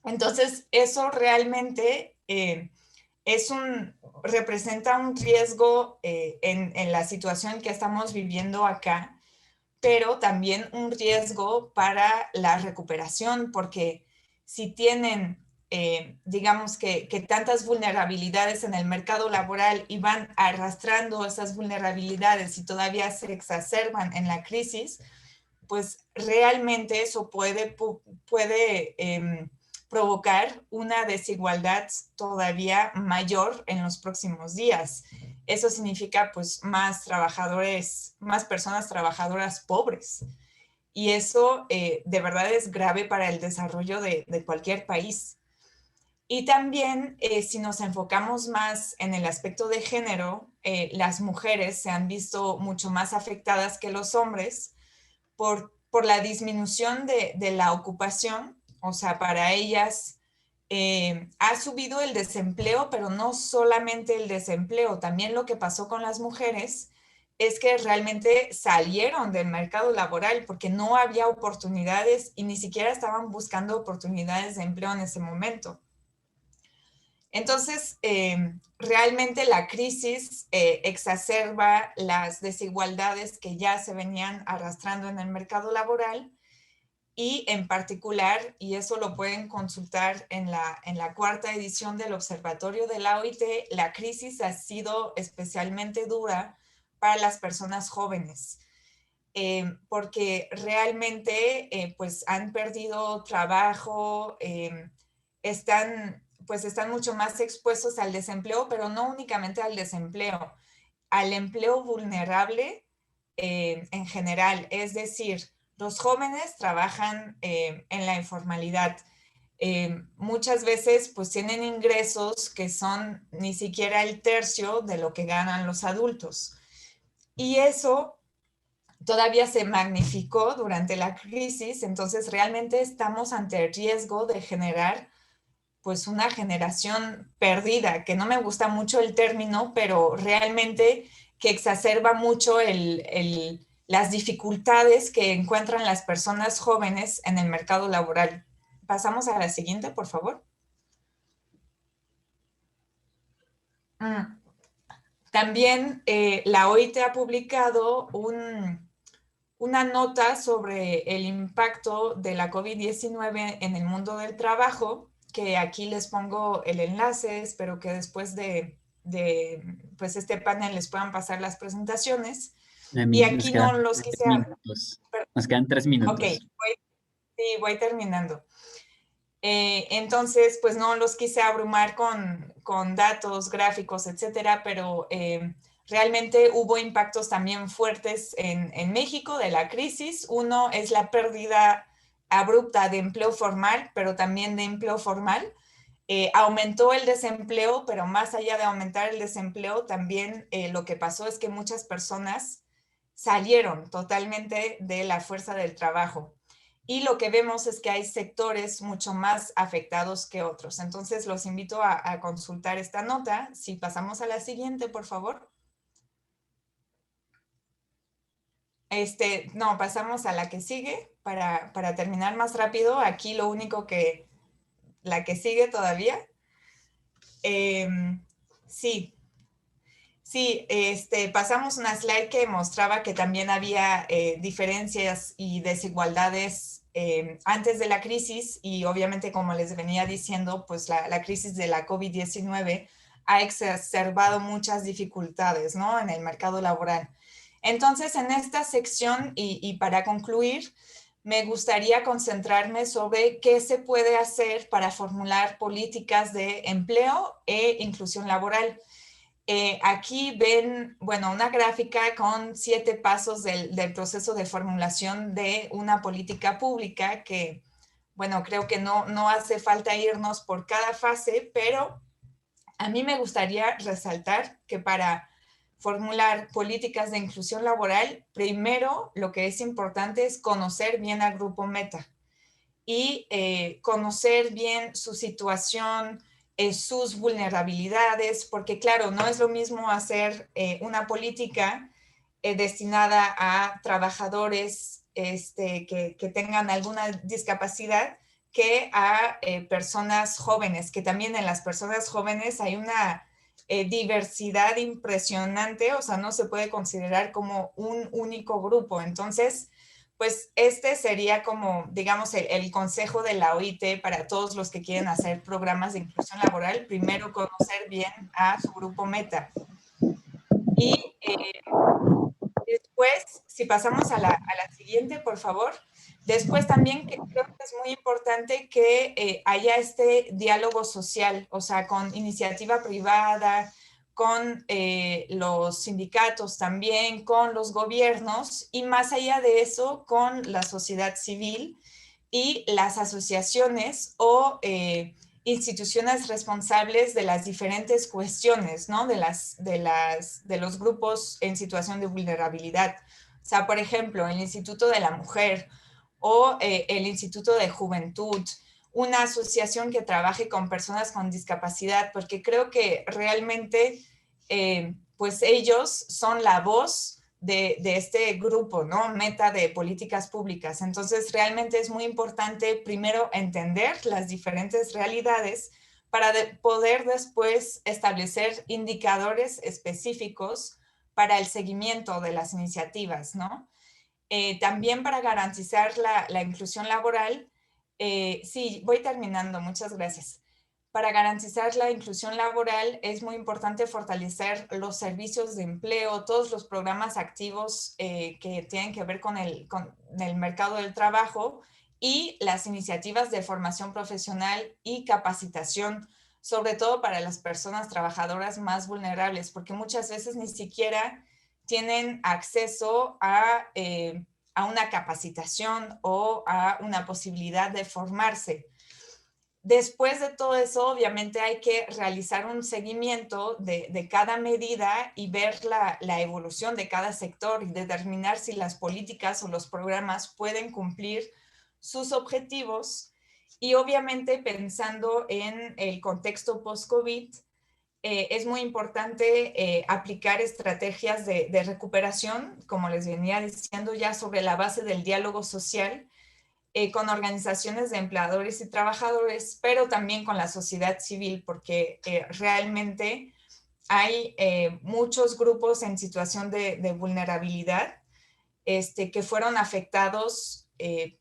Entonces, eso realmente representa un riesgo en la situación que estamos viviendo acá, pero también un riesgo para la recuperación, porque si tienen, digamos que tantas vulnerabilidades en el mercado laboral y van arrastrando esas vulnerabilidades y todavía se exacerban en la crisis, pues realmente eso puede provocar una desigualdad todavía mayor en los próximos días. Eso significa pues más trabajadores, más personas trabajadoras pobres. Y eso de verdad es grave para el desarrollo de cualquier país. Y también si nos enfocamos más en el aspecto de género, las mujeres se han visto mucho más afectadas que los hombres por la disminución de la ocupación. O sea, para ellas ha subido el desempleo, pero no solamente el desempleo, también lo que pasó con las mujeres es que realmente salieron del mercado laboral porque no había oportunidades y ni siquiera estaban buscando oportunidades de empleo en ese momento. Entonces, realmente la crisis exacerba las desigualdades que ya se venían arrastrando en el mercado laboral y en particular, y eso lo pueden consultar en la cuarta edición del Observatorio de la OIT, la crisis ha sido especialmente dura para las personas jóvenes, porque realmente pues han perdido trabajo, están mucho más expuestos al desempleo, pero no únicamente al desempleo, al empleo vulnerable en general. Es decir, los jóvenes trabajan en la informalidad. Muchas veces pues tienen ingresos que son ni siquiera el tercio de lo que ganan los adultos. Y eso todavía se magnificó durante la crisis, entonces realmente estamos ante el riesgo de generar pues una generación perdida, que no me gusta mucho el término, pero realmente que exacerba mucho las dificultades que encuentran las personas jóvenes en el mercado laboral. Pasamos a la siguiente, por favor. También la OIT ha publicado una nota sobre el impacto de la COVID-19 en el mundo del trabajo, que aquí les pongo el enlace, espero que después de pues este panel les puedan pasar las presentaciones. Y aquí no los quise... Nos quedan 3 minutos. Ok, voy terminando. Entonces, pues no los quise abrumar con datos, gráficos, etcétera, pero realmente hubo impactos también fuertes en México de la crisis. Uno es la pérdida abrupta de empleo formal, pero también de empleo formal. aumentó el desempleo, pero más allá de aumentar el desempleo, también lo que pasó es que muchas personas salieron totalmente de la fuerza del trabajo. Y lo que vemos es que hay sectores mucho más afectados que otros. Entonces, los invito a consultar esta nota. Si pasamos a la siguiente, por favor. No, pasamos a la que sigue para terminar más rápido. Aquí lo único que, la que sigue todavía. Sí, pasamos una slide que mostraba que también había diferencias y desigualdades antes de la crisis y obviamente, como les venía diciendo, pues la crisis de la COVID-19 ha exacerbado muchas dificultades, ¿no?, en el mercado laboral. Entonces, en esta sección y para concluir, me gustaría concentrarme sobre qué se puede hacer para formular políticas de empleo e inclusión laboral. Aquí ven, bueno, una gráfica con 7 pasos del proceso de formulación de una política pública que, bueno, creo que no hace falta irnos por cada fase, pero a mí me gustaría resaltar que para formular políticas de inclusión laboral, primero lo que es importante es conocer bien al grupo meta y conocer bien su situación, sus vulnerabilidades, porque claro, no es lo mismo hacer una política destinada a trabajadores que tengan alguna discapacidad que a personas jóvenes, que también en las personas jóvenes hay una diversidad impresionante, o sea, no se puede considerar como un único grupo. Entonces, pues este sería como, digamos, el consejo de la OIT para todos los que quieren hacer programas de inclusión laboral. Primero, conocer bien a su grupo meta. Y después, si pasamos a la siguiente, por favor. Después también creo que es muy importante que haya este diálogo social, o sea, con iniciativa privada, con los sindicatos también, con los gobiernos y más allá de eso, con la sociedad civil y las asociaciones o instituciones responsables de las diferentes cuestiones, ¿no? De los grupos en situación de vulnerabilidad. O sea, por ejemplo, el Instituto de la Mujer o el Instituto de Juventud, una asociación que trabaje con personas con discapacidad, porque creo que realmente, pues ellos son la voz de este grupo, ¿no? Meta de políticas públicas. Entonces, realmente es muy importante primero entender las diferentes realidades para poder después establecer indicadores específicos para el seguimiento de las iniciativas, ¿no? También para garantizar la inclusión laboral, sí, voy terminando, muchas gracias. Para garantizar la inclusión laboral es muy importante fortalecer los servicios de empleo, todos los programas activos que tienen que ver con el mercado del trabajo y las iniciativas de formación profesional y capacitación, sobre todo para las personas trabajadoras más vulnerables, porque muchas veces ni siquiera tienen acceso a una capacitación o a una posibilidad de formarse. Después de todo eso, obviamente hay que realizar un seguimiento de cada medida y ver la evolución de cada sector y determinar si las políticas o los programas pueden cumplir sus objetivos. Y obviamente pensando en el contexto post-COVID, es muy importante aplicar estrategias de recuperación, como les venía diciendo ya, sobre la base del diálogo social, con organizaciones de empleadores y trabajadores, pero también con la sociedad civil, porque realmente hay muchos grupos en situación de vulnerabilidad que fueron afectados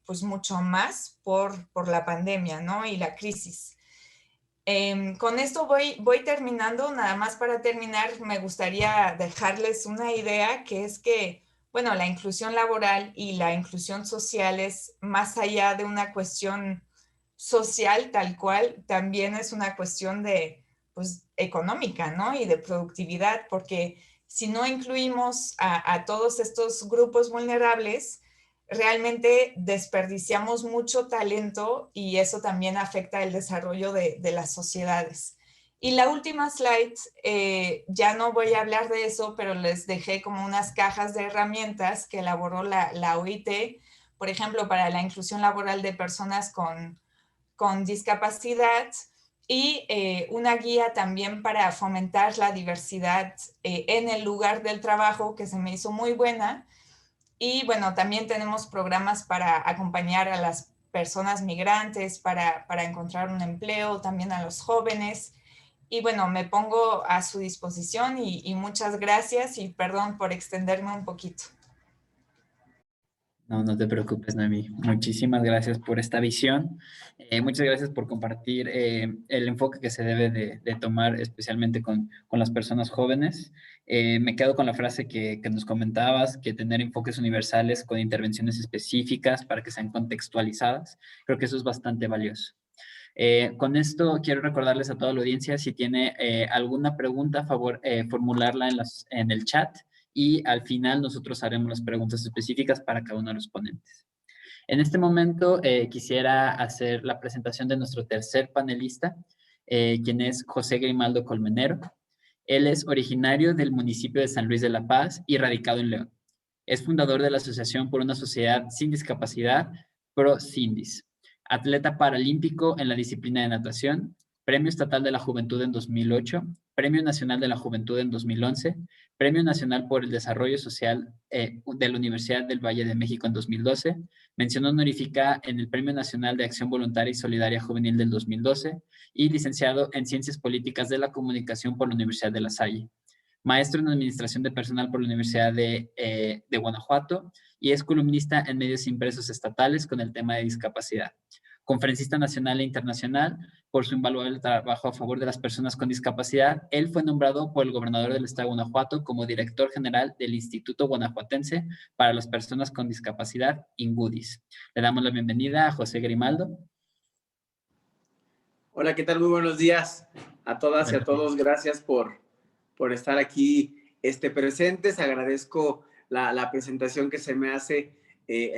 pues mucho más por la pandemia, ¿no? Y la crisis. Con esto voy terminando. Nada más para terminar, me gustaría dejarles una idea, que es que, bueno, la inclusión laboral y la inclusión social es más allá de una cuestión social tal cual, también es una cuestión de, pues, económica, ¿no? Y de productividad, porque si no incluimos a todos estos grupos vulnerables, realmente desperdiciamos mucho talento y eso también afecta el desarrollo de las sociedades. Y la última slide, ya no voy a hablar de eso, pero les dejé como unas cajas de herramientas que elaboró la OIT, por ejemplo, para la inclusión laboral de personas con discapacidad, y una guía también para fomentar la diversidad en el lugar del trabajo, que se me hizo muy buena. Y bueno, también tenemos programas para acompañar a las personas migrantes, para encontrar un empleo, también a los jóvenes. Y bueno, me pongo a su disposición y muchas gracias y perdón por extenderme un poquito. No, no te preocupes, Noemí. Muchísimas gracias por esta visión. Muchas gracias por compartir el enfoque que se debe de tomar, especialmente con las personas jóvenes. Me quedo con la frase que nos comentabas, que tener enfoques universales con intervenciones específicas para que sean contextualizadas. Creo que eso es bastante valioso. Con esto quiero recordarles a toda la audiencia, si tiene alguna pregunta, a favor formularla en el chat, y al final nosotros haremos las preguntas específicas para cada uno de los ponentes. En este momento quisiera hacer la presentación de nuestro tercer panelista, quien es José Grimaldo Colmenero. Él es originario del municipio de San Luis de la Paz y radicado en León. Es fundador de la Asociación por una Sociedad Sin Discapacidad, ProSindis. Atleta paralímpico en la disciplina de natación, Premio Estatal de la Juventud en 2008, Premio Nacional de la Juventud en 2011, Premio Nacional por el Desarrollo Social de la Universidad del Valle de México en 2012, mención honorífica en el Premio Nacional de Acción Voluntaria y Solidaria Juvenil del 2012 y licenciado en Ciencias Políticas de la Comunicación por la Universidad de La Salle. Maestro en Administración de Personal por la Universidad de Guanajuato y es columnista en medios impresos estatales con el tema de discapacidad. Conferencista nacional e internacional por su invaluable trabajo a favor de las personas con discapacidad. Él fue nombrado por el gobernador del estado de Guanajuato como director general del Instituto Guanajuatense para las Personas con Discapacidad, INGUDIS. Le damos la bienvenida a José Grimaldo. Hola, ¿qué tal? Muy buenos días a todas y a todos. Gracias por estar aquí presentes. Agradezco la presentación que se me hace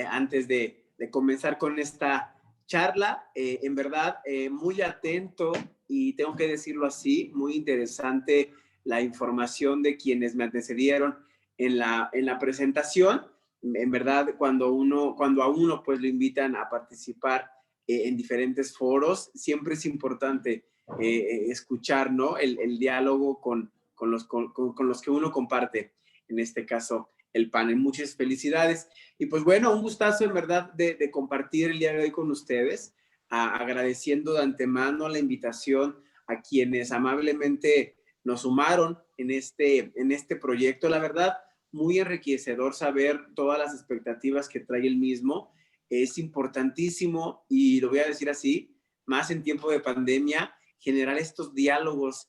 antes de comenzar con esta charla. En verdad, muy atento y tengo que decirlo así, muy interesante la información de quienes me antecedieron en la presentación. En verdad, cuando a uno pues lo invitan a participar en diferentes foros, siempre es importante escuchar, ¿no? el diálogo con los que uno comparte, en este caso el panel. Muchas felicidades. Y pues bueno, un gustazo en verdad de compartir el día de hoy con ustedes, agradeciendo de antemano la invitación a quienes amablemente nos sumaron en este proyecto. La verdad, muy enriquecedor saber todas las expectativas que trae el mismo. Es importantísimo, y lo voy a decir así, más en tiempo de pandemia, generar estos diálogos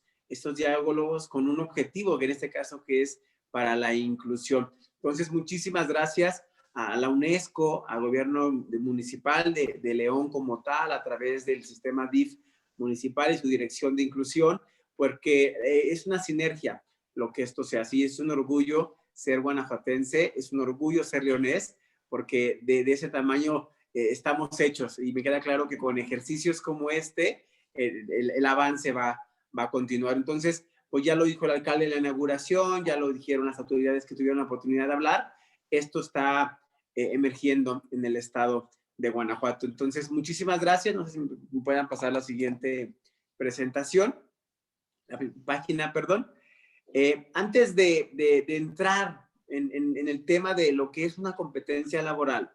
con un objetivo, que en este caso que es para la inclusión. Entonces, muchísimas gracias a la UNESCO, al gobierno municipal de León como tal, a través del sistema DIF municipal y su dirección de inclusión, porque es una sinergia lo que esto sea. Así es un orgullo ser guanajuatense, es un orgullo ser leonés, porque de ese tamaño estamos hechos, y me queda claro que con ejercicios como el avance va a continuar. Entonces, pues ya lo dijo el alcalde en la inauguración, ya lo dijeron las autoridades que tuvieron la oportunidad de hablar, esto está emergiendo en el estado de Guanajuato. Entonces, muchísimas gracias. No sé si me puedan pasar la siguiente presentación, la página, perdón. Antes de entrar en el tema de lo que es una competencia laboral,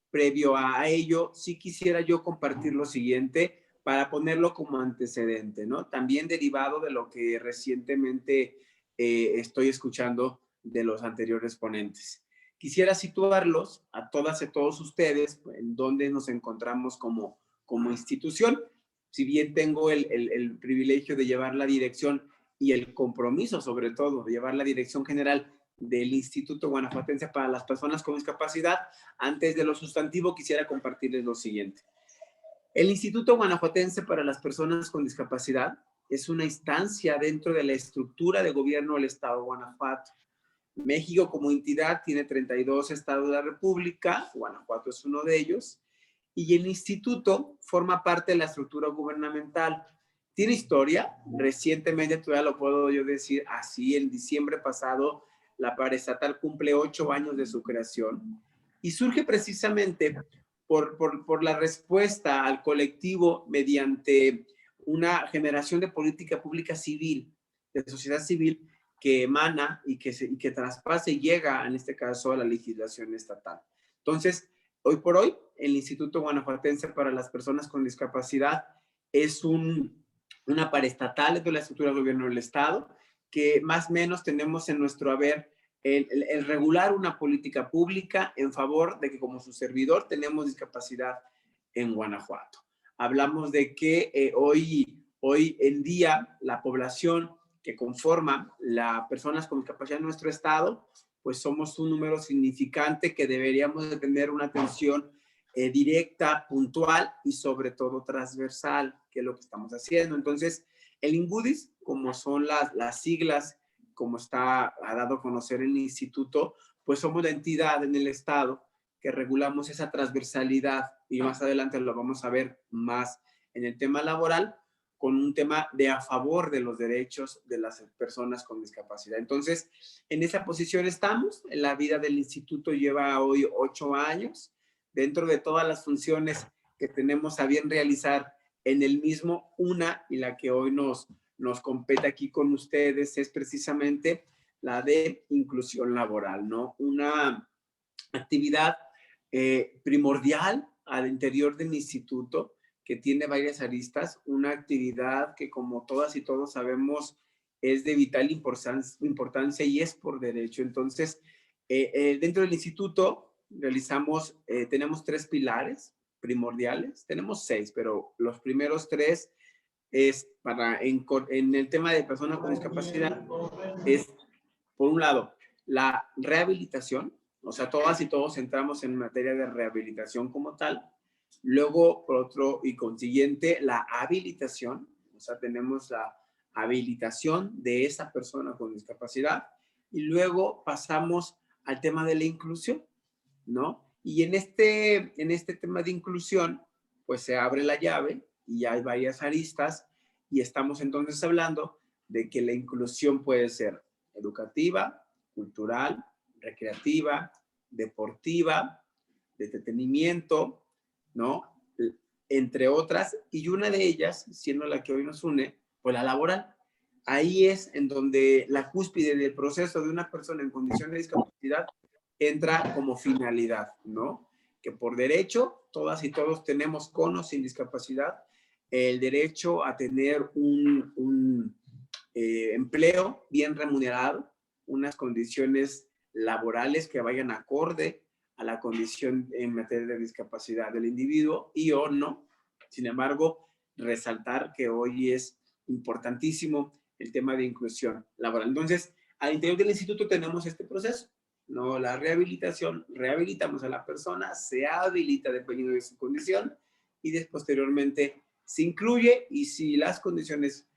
previo a ello, sí quisiera yo compartir lo siguiente para ponerlo como antecedente, ¿no? También derivado de lo que recientemente estoy escuchando de los anteriores ponentes. Quisiera situarlos a todas y todos ustedes en donde nos encontramos como institución. Si bien tengo el privilegio de llevar la dirección y el compromiso, sobre todo, de llevar la dirección general del Instituto Guanajuatense para las Personas con Discapacidad, antes de lo sustantivo quisiera compartirles lo siguiente. El Instituto Guanajuatense para las Personas con Discapacidad es una instancia dentro de la estructura de gobierno del Estado de Guanajuato. México como entidad tiene 32 estados de la República, Guanajuato es uno de ellos, y el instituto forma parte de la estructura gubernamental. Tiene historia, recientemente todavía lo puedo yo decir así, en diciembre pasado la paraestatal cumple 8 años de su creación y surge precisamente por la respuesta al colectivo mediante una generación de política pública civil, de sociedad civil, que emana y que traspase y llega, en este caso, a la legislación estatal. Entonces, hoy por hoy, el Instituto Guanajuatense para las Personas con Discapacidad es una paraestatal de la estructura del gobierno del Estado, que más o menos tenemos en nuestro haber el regular una política pública en favor de que como su servidor tenemos discapacidad en Guanajuato. Hablamos de que hoy en día la población que conforma las personas con discapacidad en nuestro estado, pues somos un número significante que deberíamos de tener una atención directa, puntual y sobre todo transversal, que es lo que estamos haciendo. Entonces, el INGUDIS, como son las siglas, como ha dado a conocer el instituto, pues somos la entidad en el estado que regulamos esa transversalidad y más adelante lo vamos a ver más en el tema laboral, con un tema de a favor de los derechos de las personas con discapacidad. Entonces, en esa posición estamos. La vida del instituto lleva hoy 8 años. Dentro de todas las funciones que tenemos a bien realizar en el mismo, una y la que hoy nos compete aquí con ustedes es precisamente la de inclusión laboral, ¿no? Una actividad primordial al interior del instituto, que tiene varias aristas, una actividad que como todas y todos sabemos es de vital importancia y es por derecho. Entonces, dentro del instituto tenemos 3 pilares primordiales, tenemos 6, pero los primeros 3 es en el tema de personas con discapacidad, es por un lado la rehabilitación, o sea, todas y todos entramos en materia de rehabilitación como tal. Luego, por otro y consiguiente, la habilitación, o sea, tenemos la habilitación de esa persona con discapacidad y luego pasamos al tema de la inclusión, ¿no? Y en este tema de inclusión, pues se abre la llave y hay varias aristas y estamos entonces hablando de que la inclusión puede ser educativa, cultural, recreativa, deportiva, de entretenimiento, ¿no? Entre otras, y una de ellas, siendo la que hoy nos une, pues la laboral. Ahí es en donde la cúspide del proceso de una persona en condición de discapacidad entra como finalidad, ¿no? Que por derecho, todas y todos tenemos con o sin discapacidad el derecho a tener un empleo bien remunerado, unas condiciones laborales que vayan acorde a la condición en materia de discapacidad del individuo y o no. Sin embargo, resaltar que hoy es importantísimo el tema de inclusión laboral. Entonces, al interior del instituto tenemos este proceso, ¿no? La rehabilitación, rehabilitamos a la persona, se habilita dependiendo de su condición y posteriormente se incluye y si las condiciones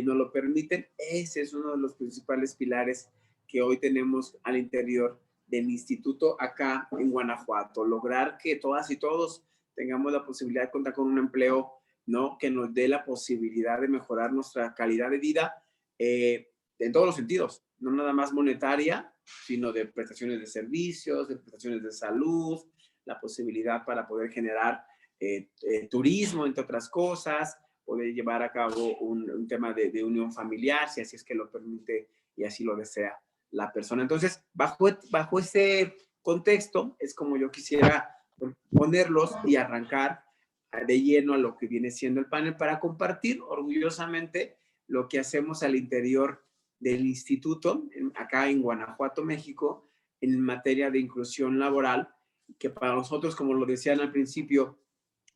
nos lo permiten, ese es uno de los principales pilares que hoy tenemos al interior del instituto acá en Guanajuato, lograr que todas y todos tengamos la posibilidad de contar con un empleo, ¿no? Que nos dé la posibilidad de mejorar nuestra calidad de vida en todos los sentidos, no nada más monetaria, sino de prestaciones de servicios, de prestaciones de salud, la posibilidad para poder generar turismo, entre otras cosas, poder llevar a cabo un tema de unión familiar, si así es que lo permite y así lo desea la persona. Entonces, bajo ese contexto, es como yo quisiera ponerlos y arrancar de lleno a lo que viene siendo el panel para compartir orgullosamente lo que hacemos al interior del instituto, acá en Guanajuato, México, en materia de inclusión laboral, que para nosotros, como lo decían al principio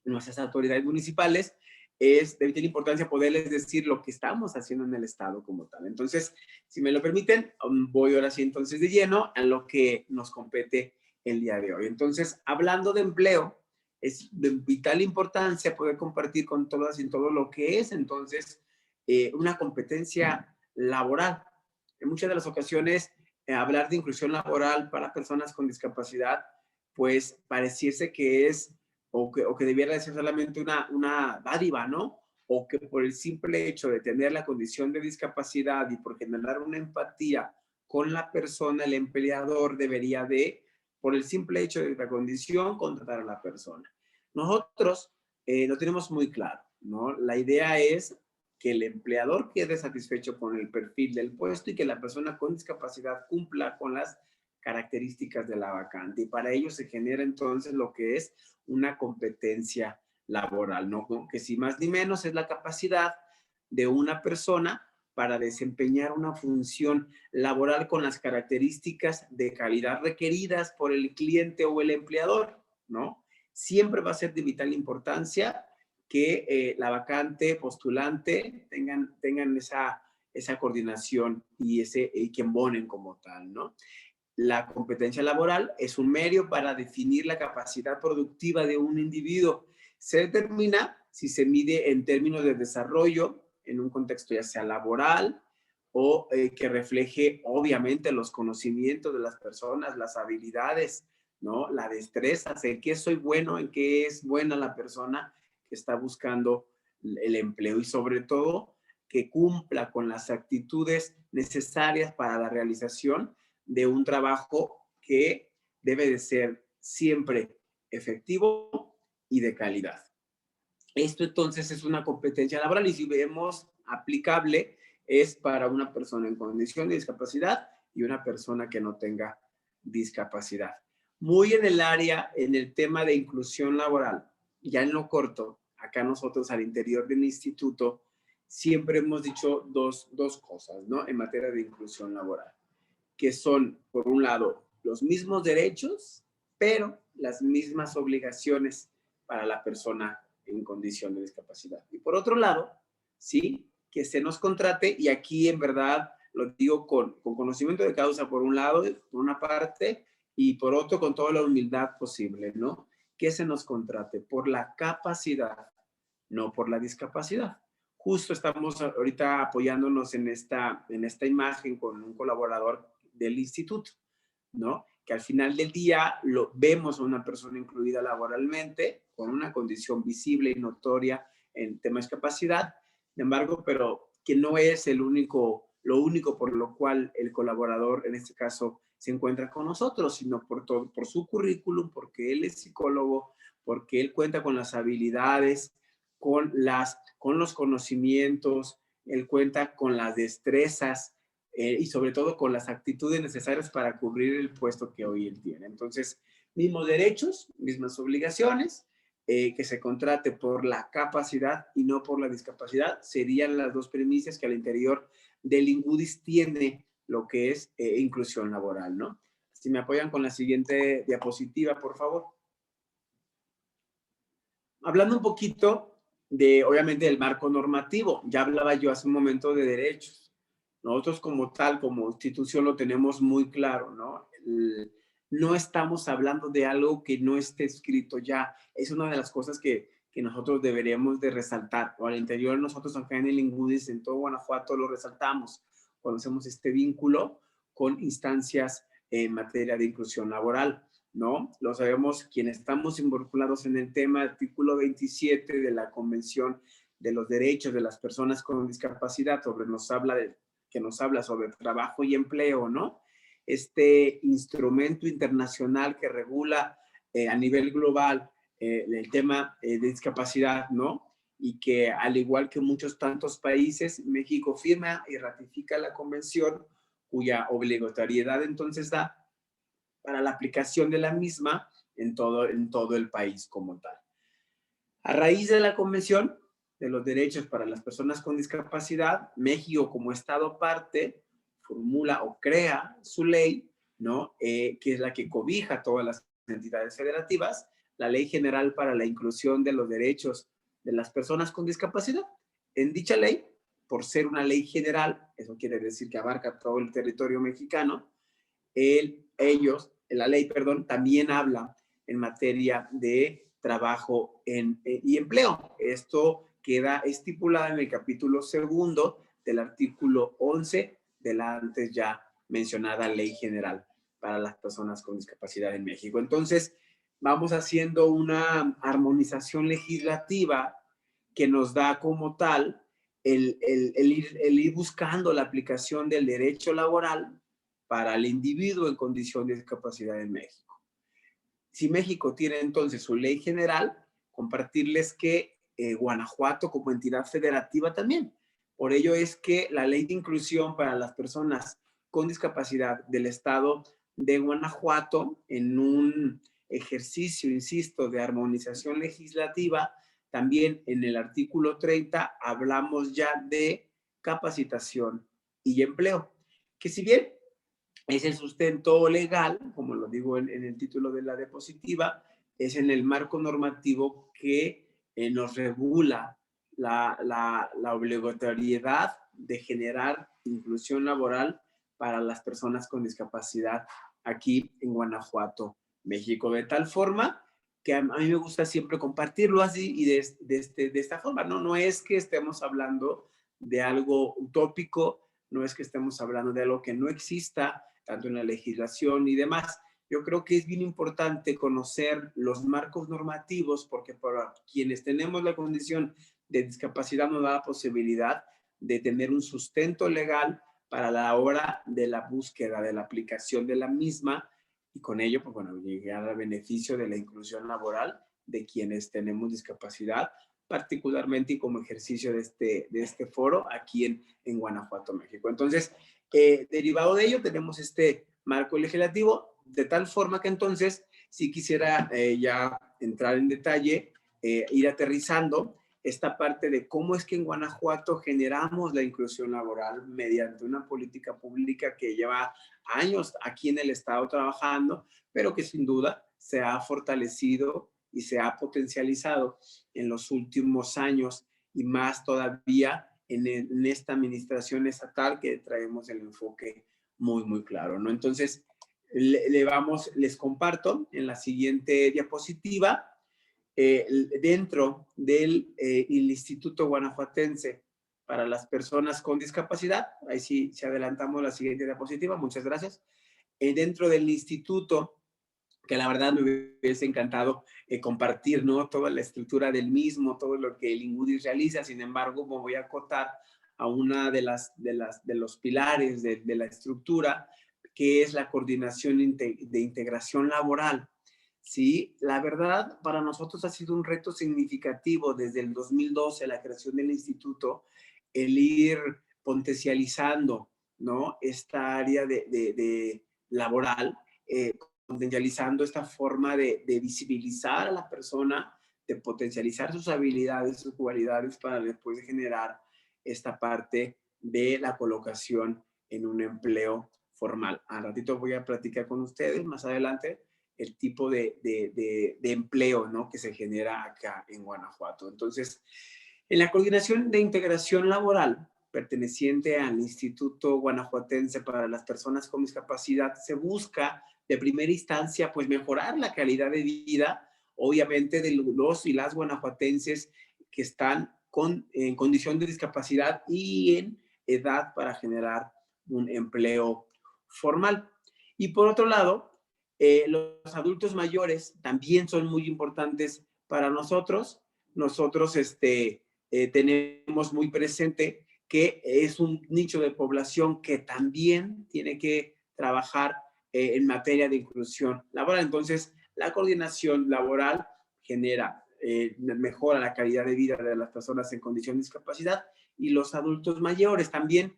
nuestras autoridades municipales, es de vital importancia poderles decir lo que estamos haciendo en el estado como tal. Entonces, si me lo permiten, voy ahora sí entonces de lleno a lo que nos compete el día de hoy. Entonces, hablando de empleo, es de vital importancia poder compartir con todas y todo lo que es entonces una competencia laboral. En muchas de las ocasiones hablar de inclusión laboral para personas con discapacidad, pues pareciese que es, o que debiera de ser solamente una dádiva, ¿no? O que por el simple hecho de tener la condición de discapacidad y por generar una empatía con la persona, el empleador debería de, por el simple hecho de la condición, contratar a la persona. Nosotros lo tenemos muy claro, ¿no? La idea es que el empleador quede satisfecho con el perfil del puesto y que la persona con discapacidad cumpla con las características de la vacante. Y para ello se genera entonces lo que es una competencia laboral, ¿no? Que si más ni menos es la capacidad de una persona para desempeñar una función laboral con las características de calidad requeridas por el cliente o el empleador, ¿no? Siempre va a ser de vital importancia que la vacante, postulante, tengan esa coordinación y que embonen como tal, ¿no? La competencia laboral es un medio para definir la capacidad productiva de un individuo. Se determina si se mide en términos de desarrollo, en un contexto ya sea laboral o que refleje obviamente los conocimientos de las personas, las habilidades, ¿no? La destreza, en qué soy bueno, en qué es buena la persona que está buscando el empleo y sobre todo que cumpla con las actitudes necesarias para la realización de un trabajo que debe de ser siempre efectivo y de calidad. Esto entonces es una competencia laboral y si vemos aplicable es para una persona en condición de discapacidad y una persona que no tenga discapacidad. Muy en el área, en el tema de inclusión laboral, ya en lo corto, acá nosotros al interior del instituto siempre hemos dicho dos cosas, ¿no? En materia de inclusión laboral, que son, por un lado, los mismos derechos, pero las mismas obligaciones para la persona en condición de discapacidad. Y por otro lado, sí, que se nos contrate, y aquí en verdad lo digo con conocimiento de causa, por un lado, por una parte, y por otro, con toda la humildad posible, ¿no? Que se nos contrate por la capacidad, no por la discapacidad. Justo estamos ahorita apoyándonos en esta imagen con un colaborador del instituto, ¿no? Que al final del día lo vemos a una persona incluida laboralmente con una condición visible y notoria en temas de discapacidad, sin embargo, pero que no es lo único por lo cual el colaborador, en este caso, se encuentra con nosotros, sino por su currículum, porque él es psicólogo, porque él cuenta con las habilidades, con los conocimientos, él cuenta con las destrezas, y sobre todo con las actitudes necesarias para cubrir el puesto que hoy él tiene. Entonces, mismos derechos, mismas obligaciones, que se contrate por la capacidad y no por la discapacidad, serían las dos premisas que al interior del INGUDIS tiene lo que es inclusión laboral, ¿no? Si me apoyan con la siguiente diapositiva, por favor. Hablando un poquito obviamente, del marco normativo, ya hablaba yo hace un momento de derechos. Nosotros como tal, como institución, lo tenemos muy claro, ¿no? No estamos hablando de algo que no esté escrito ya. Es una de las cosas que nosotros deberíamos de resaltar. O al interior nosotros acá en el INGUDIS, en todo Guanajuato, lo resaltamos. Conocemos este vínculo con instancias en materia de inclusión laboral, ¿no? Lo sabemos quienes estamos involucrados en el tema, artículo 27 de la Convención de los Derechos de las Personas con Discapacidad, que nos habla sobre trabajo y empleo, ¿no? Este instrumento internacional que regula a nivel global el tema de discapacidad, ¿no? Y que al igual que muchos tantos países, México firma y ratifica la convención, cuya obligatoriedad entonces da para la aplicación de la misma en todo el país como tal. A raíz de la Convención de los Derechos para las Personas con Discapacidad, México como Estado parte formula o crea su ley, ¿no? Que es la que cobija todas las entidades federativas, la Ley General para la Inclusión de los Derechos de las Personas con Discapacidad. En dicha ley, por ser una ley general, eso quiere decir que abarca todo el territorio mexicano, la ley, también habla en materia de trabajo y empleo. Esto queda estipulado en el capítulo 2 del artículo 11 de la antes ya mencionada Ley General para las personas con discapacidad en México. Entonces, vamos haciendo una armonización legislativa que nos da como tal el ir buscando la aplicación del derecho laboral para el individuo en condición de discapacidad en México. Si México tiene entonces su ley general, compartirles que Guanajuato como entidad federativa también. Por ello es que la ley de inclusión para las personas con discapacidad del estado de Guanajuato, en un ejercicio, insisto, de armonización legislativa, también en el artículo 30 hablamos ya de capacitación y empleo, que si bien es el sustento legal, como lo digo en el título de la diapositiva, es en el marco normativo que nos regula la obligatoriedad de generar inclusión laboral para las personas con discapacidad aquí en Guanajuato, México. De tal forma que a mí me gusta siempre compartirlo así y de esta forma. No es que estemos hablando de algo utópico, no es que estemos hablando de algo que no exista, tanto en la legislación y demás. Yo creo que es bien importante conocer los marcos normativos porque para quienes tenemos la condición de discapacidad nos da la posibilidad de tener un sustento legal para la hora de la búsqueda, de la aplicación de la misma y con ello, pues bueno, llegar al beneficio de la inclusión laboral de quienes tenemos discapacidad, particularmente y como ejercicio de este foro aquí en Guanajuato, México. Entonces, derivado de ello, tenemos este marco legislativo, de tal forma que entonces, si quisiera ya entrar en detalle, ir aterrizando esta parte de cómo es que en Guanajuato generamos la inclusión laboral mediante una política pública que lleva años aquí en el estado trabajando, pero que sin duda se ha fortalecido y se ha potencializado en los últimos años y más todavía en esta administración estatal que traemos el enfoque muy claro, ¿no? Entonces, les comparto en la siguiente diapositiva, dentro del Instituto Guanajuatense para las Personas con Discapacidad, ahí sí, si adelantamos la siguiente diapositiva, muchas gracias, dentro del instituto, que la verdad me hubiese encantado compartir, ¿no? Toda la estructura del mismo, todo lo que el INGUDIS realiza. Sin embargo, me voy a acotar a una de los pilares de la estructura, que es la coordinación de integración laboral. Sí, la verdad, para nosotros ha sido un reto significativo desde el 2012, la creación del instituto, el ir potencializando, ¿no? Esta área de laboral, potencializando esta forma de visibilizar a la persona, de potencializar sus habilidades, sus cualidades para después generar esta parte de la colocación en un empleo formal. Al ratito voy a platicar con ustedes más adelante el tipo de empleo, ¿no?, que se genera acá en Guanajuato. Entonces, en la coordinación de integración laboral perteneciente al Instituto Guanajuatense para las Personas con Discapacidad, se busca de primera instancia, pues mejorar la calidad de vida, obviamente, de los y las guanajuatenses que están en condición de discapacidad y en edad para generar un empleo formal. Y por otro lado, los adultos mayores también son muy importantes para nosotros. Nosotros tenemos muy presente que es un nicho de población que también tiene que trabajar en materia de inclusión laboral. Entonces, la coordinación laboral mejora la calidad de vida de las personas en condición de discapacidad y los adultos mayores. También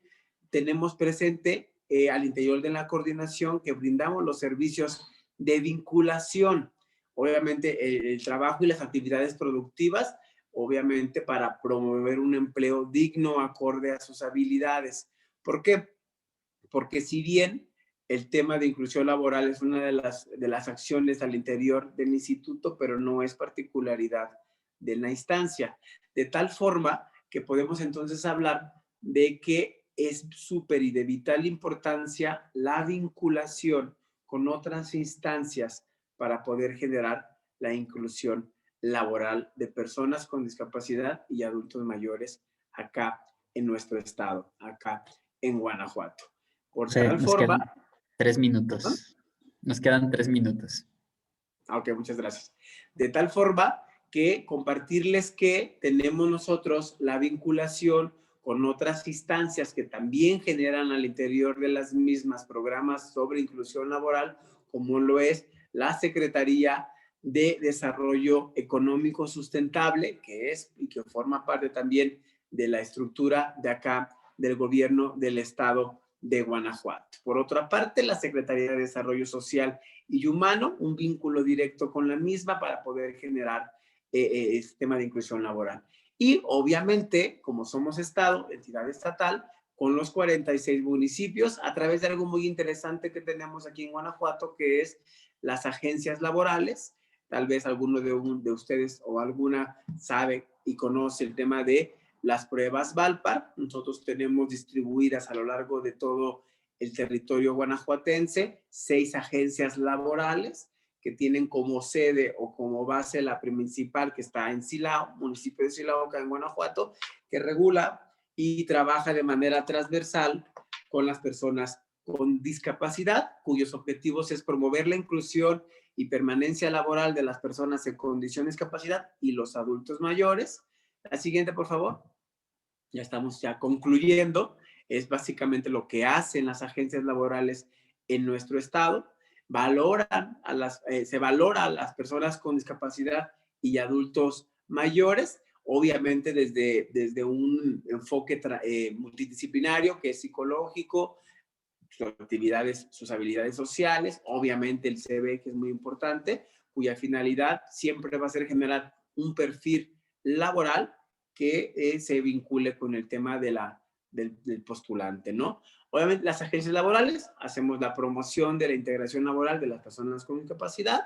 tenemos presente al interior de la coordinación que brindamos los servicios de vinculación, obviamente el trabajo y las actividades productivas, obviamente para promover un empleo digno acorde a sus habilidades. ¿Por qué? Porque si bien el tema de inclusión laboral es una de las acciones al interior del instituto, pero no es particularidad de la instancia. De tal forma que podemos entonces hablar de que es súper y de vital importancia la vinculación con otras instancias para poder generar la inclusión laboral de personas con discapacidad y adultos mayores acá en nuestro estado, acá en Guanajuato. Por Sí, tal nos forma... quedan 3 minutos. ¿Ah? Nos quedan 3 minutos. Ok, muchas gracias. De tal forma que compartirles que tenemos nosotros la vinculación con otras instancias que también generan al interior de las mismas programas sobre inclusión laboral, como lo es la Secretaría de Desarrollo Económico Sustentable, que es y que forma parte también de la estructura de acá del gobierno del estado de Guanajuato. Por otra parte, la Secretaría de Desarrollo Social y Humano, un vínculo directo con la misma para poder generar este tema de inclusión laboral. Y obviamente, como somos Estado, entidad estatal, con los 46 municipios, a través de algo muy interesante que tenemos aquí en Guanajuato, que es las agencias laborales. Tal vez alguno de ustedes o alguna sabe y conoce el tema de las pruebas VALPAR. Nosotros tenemos distribuidas a lo largo de todo el territorio guanajuatense 6 agencias laborales que tienen como sede o como base la principal que está en Silao, municipio de Silao, acá en Guanajuato, que regula y trabaja de manera transversal con las personas con discapacidad, cuyos objetivos es promover la inclusión y permanencia laboral de las personas en condición de discapacidad y los adultos mayores. La siguiente, por favor. Ya estamos ya concluyendo. Es básicamente lo que hacen las agencias laborales en nuestro estado. Se valora a las personas con discapacidad y adultos mayores, obviamente desde un enfoque multidisciplinario que es psicológico, sus habilidades sociales, obviamente el CV, que es muy importante, cuya finalidad siempre va a ser generar un perfil laboral que se vincule con el tema del postulante, ¿no? Obviamente las agencias laborales hacemos la promoción de la integración laboral de las personas con discapacidad,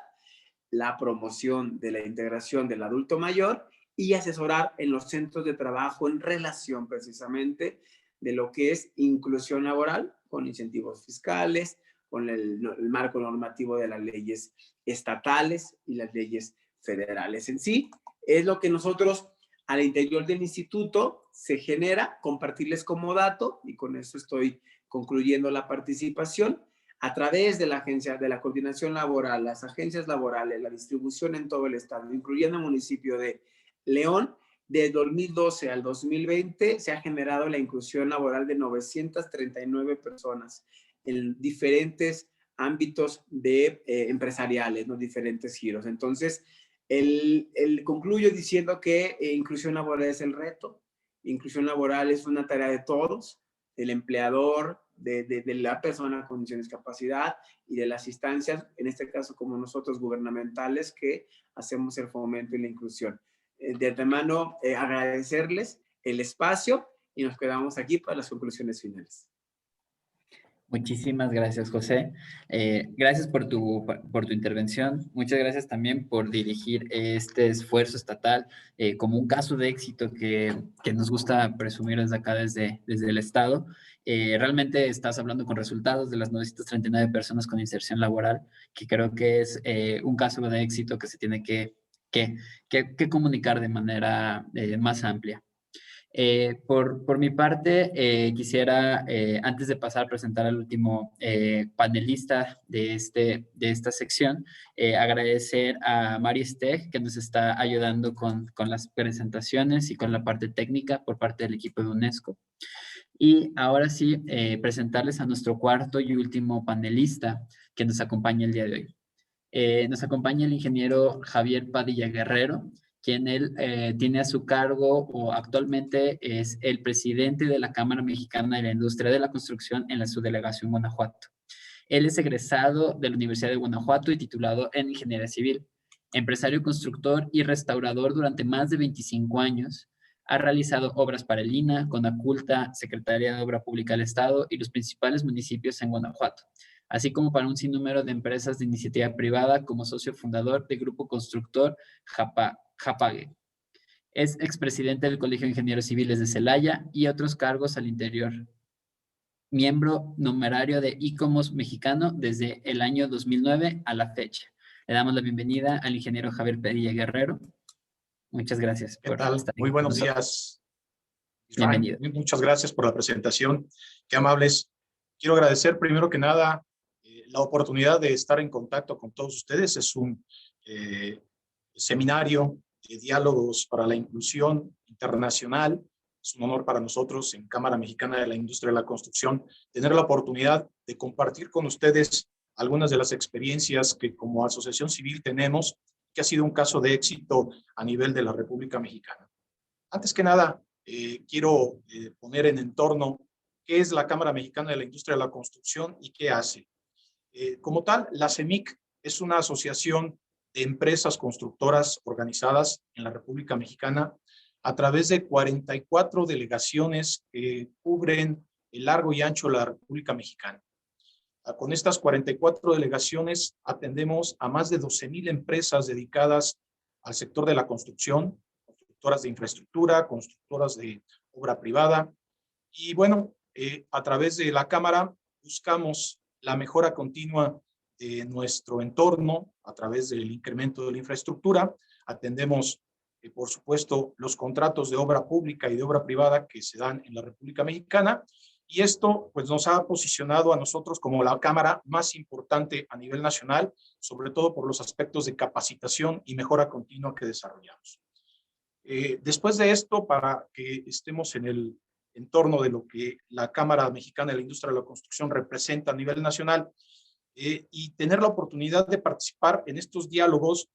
la promoción de la integración del adulto mayor y asesorar en los centros de trabajo en relación precisamente de lo que es inclusión laboral con incentivos fiscales, con el marco normativo de las leyes estatales y las leyes federales. En sí, es lo que nosotros al interior del instituto se genera, compartirles como dato, y con eso estoy concluyendo la participación, a través de la agencia de la coordinación laboral, las agencias laborales, la distribución en todo el estado, incluyendo el municipio de León. De 2012 al 2020 se ha generado la inclusión laboral de 939 personas en diferentes ámbitos empresariales, ¿no? Diferentes giros. Entonces, concluyo diciendo que inclusión laboral es el reto. Inclusión laboral es una tarea de todos, del empleador, de la persona con discapacidad y de las instancias, en este caso como nosotros gubernamentales, que hacemos el fomento y la inclusión. De antemano, agradecerles el espacio y nos quedamos aquí para las conclusiones finales. Muchísimas gracias, José. Gracias por tu intervención. Muchas gracias también por dirigir este esfuerzo estatal como un caso de éxito que nos gusta presumir desde acá, desde el Estado. Realmente estás hablando con resultados de las 939 personas con inserción laboral, que creo que es un caso de éxito que se tiene que comunicar de manera más amplia. Por mi parte, quisiera, antes de pasar a presentar al último panelista de esta sección, agradecer a Mari Steg, que nos está ayudando con las presentaciones y con la parte técnica por parte del equipo de UNESCO. Y ahora sí, presentarles a nuestro cuarto y último panelista que nos acompaña el día de hoy. Nos acompaña el ingeniero Javier Padilla Guerrero, quien él tiene a su cargo o actualmente es el presidente de la Cámara Mexicana de la Industria de la Construcción en la subdelegación Guanajuato. Él es egresado de la Universidad de Guanajuato y titulado en Ingeniería Civil. Empresario constructor y restaurador durante más de 25 años, ha realizado obras para el INAH, Conaculta, Secretaría de Obra Pública del Estado y los principales municipios en Guanajuato, así como para un sinnúmero de empresas de iniciativa privada como socio fundador del Grupo Constructor Japague. Es expresidente del Colegio de Ingenieros Civiles de Celaya y otros cargos al interior. Miembro numerario de ICOMOS Mexicano desde el año 2009 a la fecha. Le damos la bienvenida al ingeniero Javier Padilla Guerrero. Muchas gracias por estar aquí. Muy buenos días. Bienvenido. Muchas gracias por la presentación. Qué amables. quiero agradecer primero que nada la oportunidad de estar en contacto con todos ustedes. Es un seminario de diálogos para la inclusión internacional. Es un honor para nosotros en Cámara Mexicana de la Industria de la Construcción tener la oportunidad de compartir con ustedes algunas de las experiencias que como asociación civil tenemos, que ha sido un caso de éxito a nivel de la República Mexicana. Antes que nada, quiero poner en entorno qué es la Cámara Mexicana de la Industria de la Construcción y qué hace. Como tal, la CEMIC es una asociación de empresas constructoras organizadas en la República Mexicana a través de 44 delegaciones que cubren el largo y ancho de la República Mexicana. Con estas 44 delegaciones atendemos a más de 12,000 empresas dedicadas al sector de la construcción, constructoras de infraestructura, constructoras de obra privada. Y bueno, a través de la Cámara buscamos la mejora continua de nuestro entorno a través del incremento de la infraestructura. Atendemos, por supuesto, los contratos de obra pública y de obra privada que se dan en la República Mexicana. Y esto pues, nos ha posicionado a nosotros como la Cámara más importante a nivel nacional, sobre todo por los aspectos de capacitación y mejora continua que desarrollamos. Después de esto, para que estemos en el entorno de lo que la Cámara Mexicana de la Industria de la Construcción representa a nivel nacional, y tener la oportunidad de participar en estos diálogos,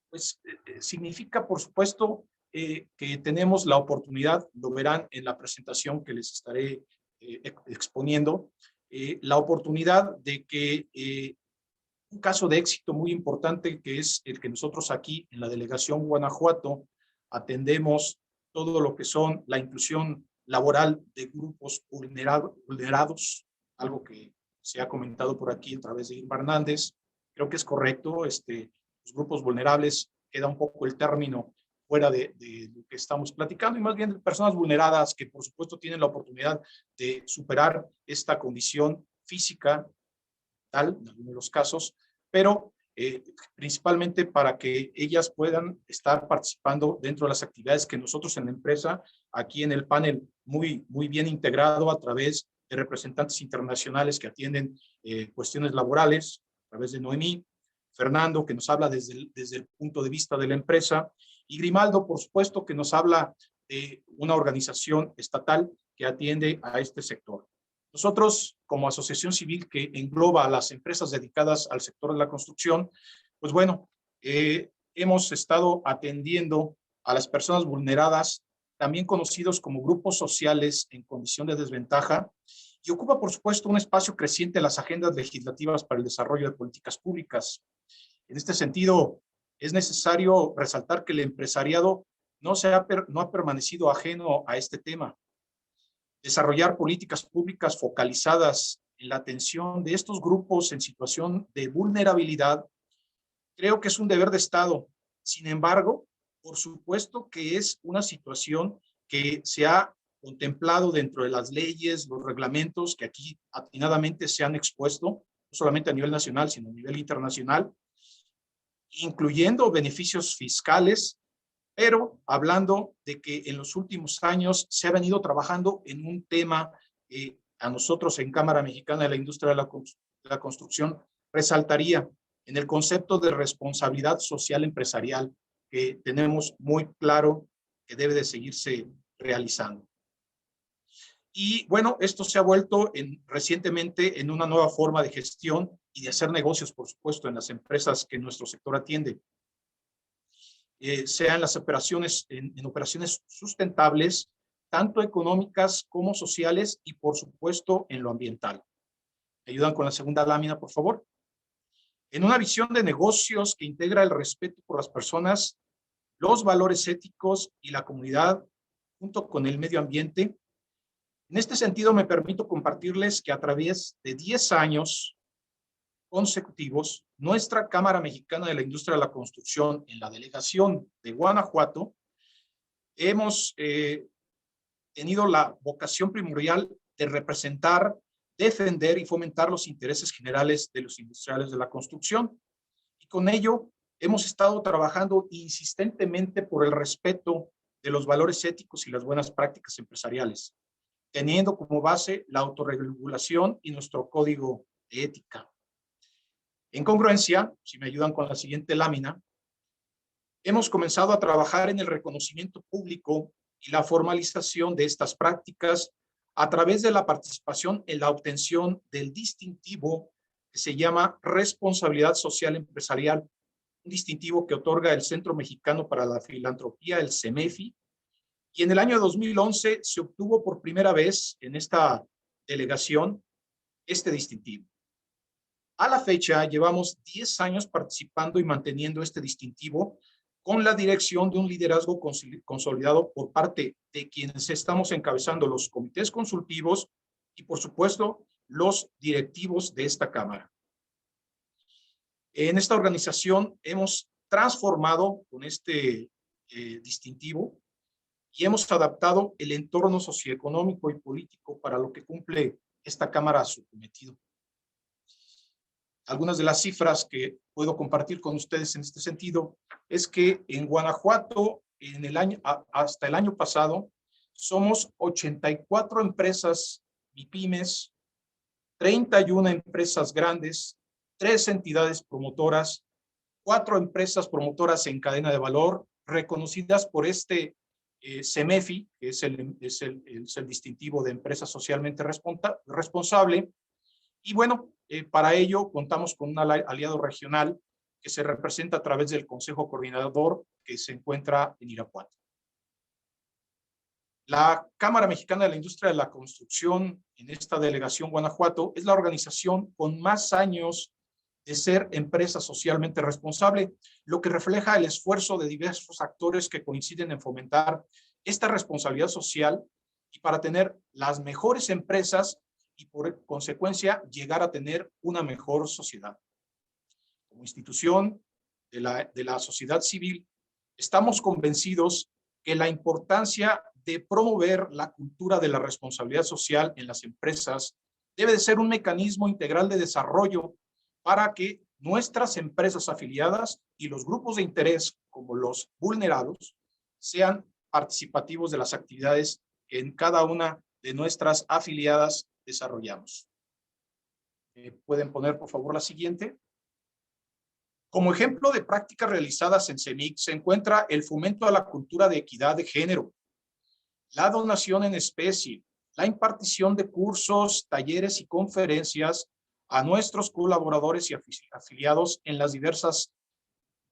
pues significa, por supuesto, que tenemos la oportunidad, lo verán en la presentación que les estaré exponiendo, la oportunidad de que un caso de éxito muy importante, que es el que nosotros aquí en la delegación Guanajuato atendemos todo lo que son la inclusión laboral de grupos vulnerados, algo que se ha comentado por aquí a través de Irma Hernández. Creo que es correcto, los grupos vulnerables, queda un poco el término fuera de lo que estamos platicando, y más bien personas vulneradas que por supuesto tienen la oportunidad de superar esta condición física, tal, en algunos de los casos, pero principalmente para que ellas puedan estar participando dentro de las actividades que nosotros en la empresa, aquí en el panel muy bien integrado a través de representantes internacionales que atienden cuestiones laborales, a través de Noemí, Fernando, que nos habla desde el punto de vista de la empresa, y Grimaldo, por supuesto, que nos habla de una organización estatal que atiende a este sector. Nosotros, como asociación civil que engloba a las empresas dedicadas al sector de la construcción, pues bueno, hemos estado atendiendo a las personas vulneradas, también conocidos como grupos sociales en condición de desventaja, y ocupa, por supuesto, un espacio creciente en las agendas legislativas para el desarrollo de políticas públicas. En este sentido, es necesario resaltar que el empresariado no ha permanecido ajeno a este tema. Desarrollar políticas públicas focalizadas en la atención de estos grupos en situación de vulnerabilidad, creo que es un deber de Estado. Sin embargo, por supuesto que es una situación que se ha contemplado dentro de las leyes, los reglamentos que aquí atinadamente se han expuesto, no solamente a nivel nacional, sino a nivel internacional, incluyendo beneficios fiscales, pero hablando de que en los últimos años se ha venido trabajando en un tema, a nosotros en Cámara Mexicana de la Industria de la Construcción resaltaría en el concepto de responsabilidad social empresarial, que tenemos muy claro que debe de seguirse realizando. Y bueno, esto se ha vuelto recientemente en una nueva forma de gestión y de hacer negocios, por supuesto, en las empresas que nuestro sector atiende. Sean las operaciones en operaciones sustentables, tanto económicas como sociales y, por supuesto, en lo ambiental. ¿Me ayudan con la segunda lámina, por favor? En una visión de negocios que integra el respeto por las personas, los valores éticos y la comunidad, junto con el medio ambiente. En este sentido, me permito compartirles que a través de 10 años consecutivos, nuestra Cámara Mexicana de la Industria de la Construcción en la delegación de Guanajuato, hemos tenido la vocación primordial de representar, defender y fomentar los intereses generales de los industriales de la construcción. Y con ello, hemos estado trabajando insistentemente por el respeto de los valores éticos y las buenas prácticas empresariales. teniendo como base la autorregulación y nuestro código de ética. En congruencia, si me ayudan con la siguiente lámina, hemos comenzado a trabajar en el reconocimiento público y la formalización de estas prácticas a través de la participación en la obtención del distintivo que se llama Responsabilidad Social Empresarial, un distintivo que otorga el Centro Mexicano para la Filantropía, el CEMEFI, y en el año 2011 se obtuvo por primera vez en esta delegación este distintivo. A la fecha, llevamos 10 años participando y manteniendo este distintivo con la dirección de un liderazgo consolidado por parte de quienes estamos encabezando los comités consultivos y, por supuesto, los directivos de esta Cámara. En esta organización hemos transformado con este distintivo y hemos adaptado el entorno socioeconómico y político para lo que cumple esta Cámara a su cometido. Algunas de las cifras que puedo compartir con ustedes en este sentido es que en Guanajuato, hasta el año pasado, somos 84 empresas MIPYMES, 31 empresas grandes, 3 entidades promotoras, 4 empresas promotoras en cadena de valor, reconocidas por este CEMEFI, que es el distintivo de empresa socialmente responsable. Y bueno, para ello contamos con un aliado regional que se representa a través del Consejo Coordinador que se encuentra en Irapuato. La Cámara Mexicana de la Industria de la Construcción en esta delegación Guanajuato es la organización con más años de ser empresa socialmente responsable, lo que refleja el esfuerzo de diversos actores que coinciden en fomentar esta responsabilidad social y para tener las mejores empresas y por consecuencia llegar a tener una mejor sociedad. Como institución de la sociedad civil, estamos convencidos que la importancia de promover la cultura de la responsabilidad social en las empresas debe de ser un mecanismo integral de desarrollo para que nuestras empresas afiliadas y los grupos de interés como los vulnerados sean participativos de las actividades que en cada una de nuestras afiliadas desarrollamos. ¿Pueden poner, por favor, la siguiente? Como ejemplo de prácticas realizadas en CEMIC se encuentra el fomento a la cultura de equidad de género, la donación en especie, la impartición de cursos, talleres y conferencias a nuestros colaboradores y afiliados en las diversas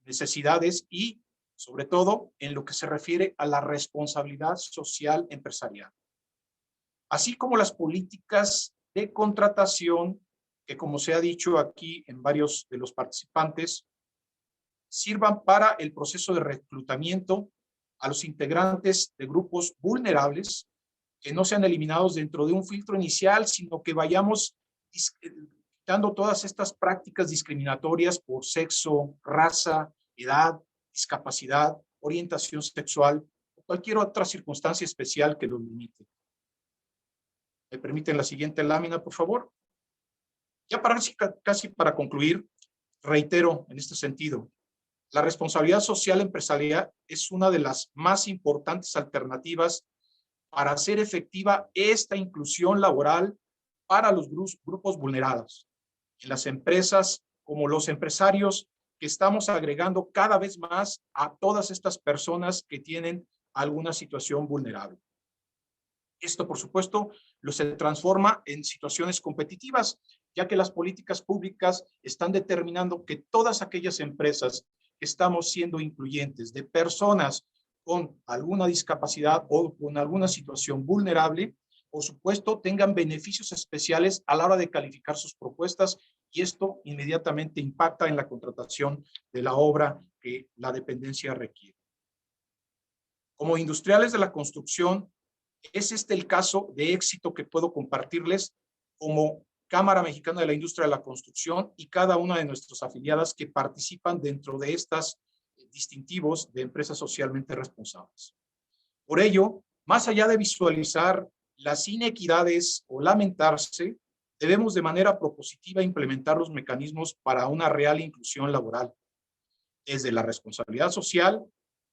necesidades y, sobre todo, en lo que se refiere a la responsabilidad social empresarial, así como las políticas de contratación que, como se ha dicho aquí en varios de los participantes, sirvan para el proceso de reclutamiento a los integrantes de grupos vulnerables que no sean eliminados dentro de un filtro inicial, sino que vayamos quitando todas estas prácticas discriminatorias por sexo, raza, edad, discapacidad, orientación sexual o cualquier otra circunstancia especial que los limite. ¿Me permiten la siguiente lámina, por favor? Ya casi para concluir, reitero en este sentido, la responsabilidad social empresarial es una de las más importantes alternativas para hacer efectiva esta inclusión laboral para los grupos vulnerados. En las empresas, como los empresarios, que estamos agregando cada vez más a todas estas personas que tienen alguna situación vulnerable. Esto, por supuesto, se transforma en situaciones competitivas, ya que las políticas públicas están determinando que todas aquellas empresas que estamos siendo incluyentes de personas con alguna discapacidad o con alguna situación vulnerable, por supuesto, tengan beneficios especiales a la hora de calificar sus propuestas y esto inmediatamente impacta en la contratación de la obra que la dependencia requiere. Como industriales de la construcción, es este el caso de éxito que puedo compartirles como Cámara Mexicana de la Industria de la Construcción y cada una de nuestras afiliadas que participan dentro de estos distintivos de empresas socialmente responsables. Por ello, más allá de visualizar las inequidades o lamentarse, debemos de manera propositiva implementar los mecanismos para una real inclusión laboral. Desde la responsabilidad social,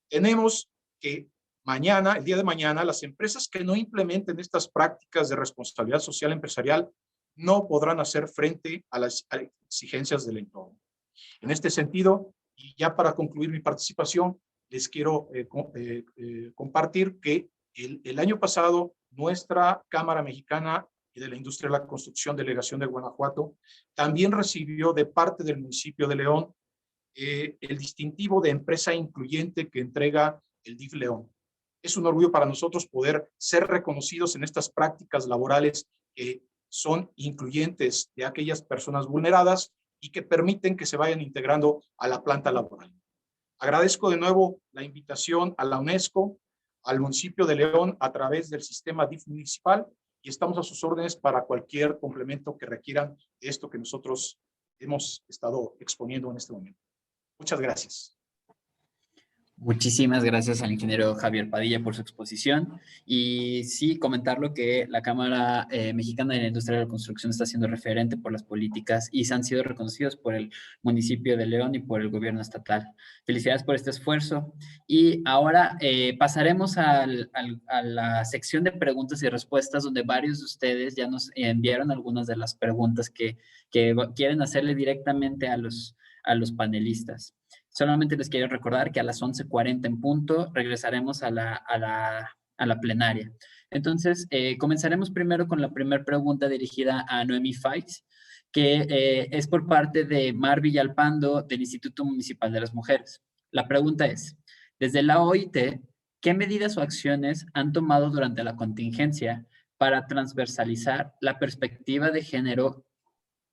tenemos que mañana, el día de mañana, las empresas que no implementen estas prácticas de responsabilidad social empresarial no podrán hacer frente a las exigencias del entorno. En este sentido, y ya para concluir mi participación, les quiero compartir que el año pasado nuestra Cámara Mexicana de la Industria de la Construcción, Delegación de Guanajuato, también recibió de parte del municipio de León el distintivo de empresa incluyente que entrega el DIF León. Es un orgullo para nosotros poder ser reconocidos en estas prácticas laborales que son incluyentes de aquellas personas vulneradas y que permiten que se vayan integrando a la planta laboral. Agradezco de nuevo la invitación a la UNESCO, al municipio de León a través del sistema DIF municipal, y estamos a sus órdenes para cualquier complemento que requieran de esto que nosotros hemos estado exponiendo en este momento. Muchas gracias. Muchísimas gracias al ingeniero Javier Padilla por su exposición. Y sí, comentarlo que la Cámara Mexicana de la Industria de la Construcción está siendo referente por las políticas y se han sido reconocidos por el municipio de León y por el gobierno estatal. Felicidades por este esfuerzo. Y ahora pasaremos a la sección de preguntas y respuestas, donde varios de ustedes ya nos enviaron algunas de las preguntas que quieren hacerle directamente a los panelistas. Solamente les quiero recordar que a las 11:40 en punto regresaremos a la plenaria. Entonces, comenzaremos primero con la primera pregunta dirigida a Noemí Feix, que es por parte de Mar Villalpando del Instituto Municipal de las Mujeres. La pregunta es, desde la OIT, ¿qué medidas o acciones han tomado durante la contingencia para transversalizar la perspectiva de género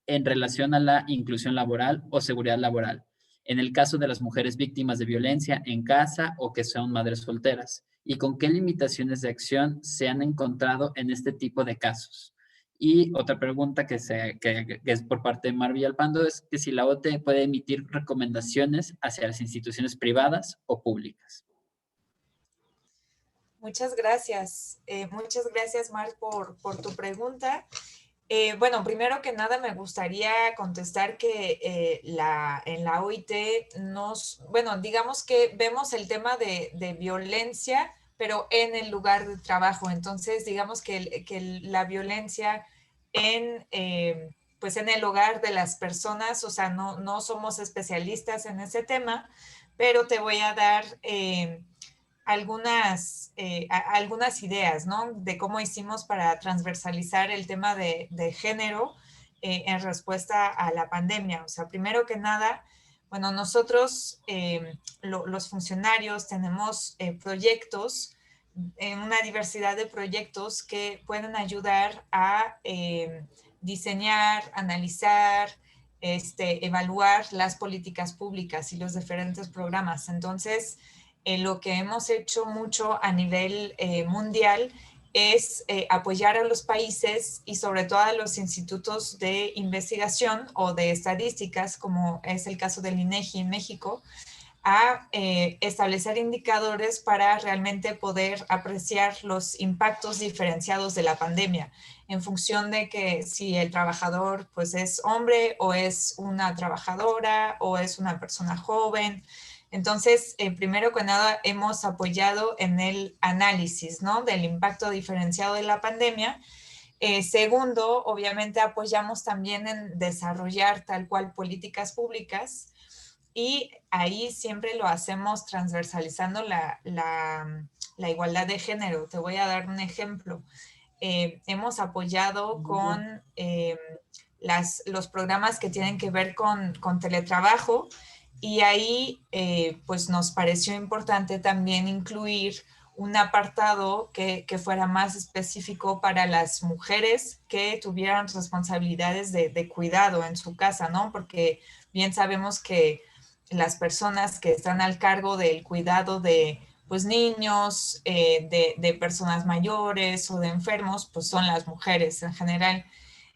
en relación a la inclusión laboral o seguridad laboral, en el caso de las mujeres víctimas de violencia en casa o que son madres solteras? ¿Y con qué limitaciones de acción se han encontrado en este tipo de casos? Y otra pregunta que es por parte de Mar Villalpando es que si la OIT puede emitir recomendaciones hacia las instituciones privadas o públicas. Muchas gracias. Muchas gracias, Mar, por tu pregunta. Bueno, primero que nada me gustaría contestar que en la OIT digamos que vemos el tema de violencia, pero en el lugar de trabajo. Entonces, digamos que la violencia pues en el hogar de las personas, o sea, no somos especialistas en ese tema, pero te voy a dar algunas ideas, ¿no? De cómo hicimos para transversalizar el tema de género en respuesta a la pandemia. O sea, primero que nada, bueno, nosotros, los funcionarios, tenemos proyectos, una diversidad de proyectos que pueden ayudar a diseñar, analizar, evaluar las políticas públicas y los diferentes programas. Entonces, lo que hemos hecho mucho a nivel mundial es apoyar a los países y sobre todo a los institutos de investigación o de estadísticas, como es el caso del INEGI en México, a establecer indicadores para realmente poder apreciar los impactos diferenciados de la pandemia en función de que si el trabajador pues es hombre o es una trabajadora o es una persona joven. Entonces, primero que nada, hemos apoyado en el análisis, ¿no?, del impacto diferenciado de la pandemia. Segundo, obviamente apoyamos también en desarrollar tal cual políticas públicas y ahí siempre lo hacemos transversalizando la igualdad de género. Te voy a dar un ejemplo. Hemos apoyado con los programas que tienen que ver con teletrabajo. Y ahí, pues nos pareció importante también incluir un apartado que fuera más específico para las mujeres que tuvieran responsabilidades de cuidado en su casa, ¿no? Porque bien sabemos que las personas que están al cargo del cuidado de pues, niños, de personas mayores o de enfermos, pues son las mujeres en general.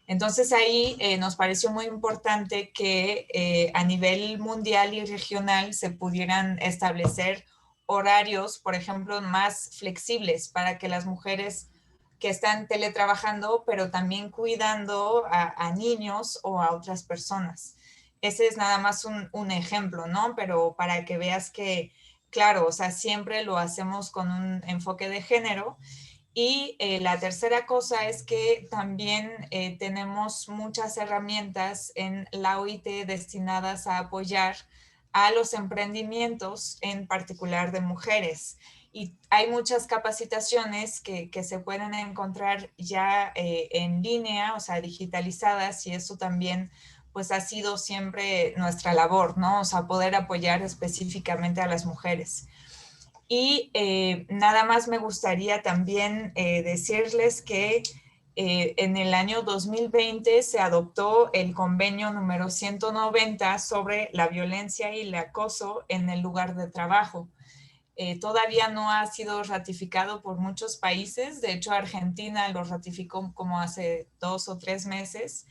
Entonces ahí nos pareció muy importante que a nivel mundial y regional se pudieran establecer horarios, por ejemplo, más flexibles para que las mujeres que están teletrabajando, pero también cuidando a niños o a otras personas. Ese es nada más un ejemplo, ¿no? Pero para que veas que claro, o sea, siempre lo hacemos con un enfoque de género. Y la tercera cosa es que también tenemos muchas herramientas en la OIT destinadas a apoyar a los emprendimientos, en particular de mujeres. Y hay muchas capacitaciones que se pueden encontrar ya en línea, o sea, digitalizadas, y eso también pues ha sido siempre nuestra labor, ¿no? O sea, poder apoyar específicamente a las mujeres. Y nada más me gustaría también decirles que en el año 2020 se adoptó el convenio número 190 sobre la violencia y el acoso en el lugar de trabajo. Todavía no ha sido ratificado por muchos países, de hecho Argentina lo ratificó como hace 2 o 3 meses,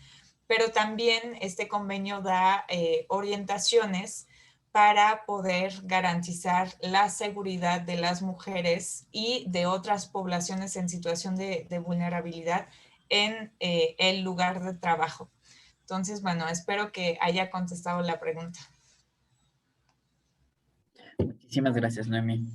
pero también este convenio da orientaciones para poder garantizar la seguridad de las mujeres y de otras poblaciones en situación de vulnerabilidad en el lugar de trabajo. Entonces, bueno, espero que haya contestado la pregunta. Muchísimas gracias, Noemí.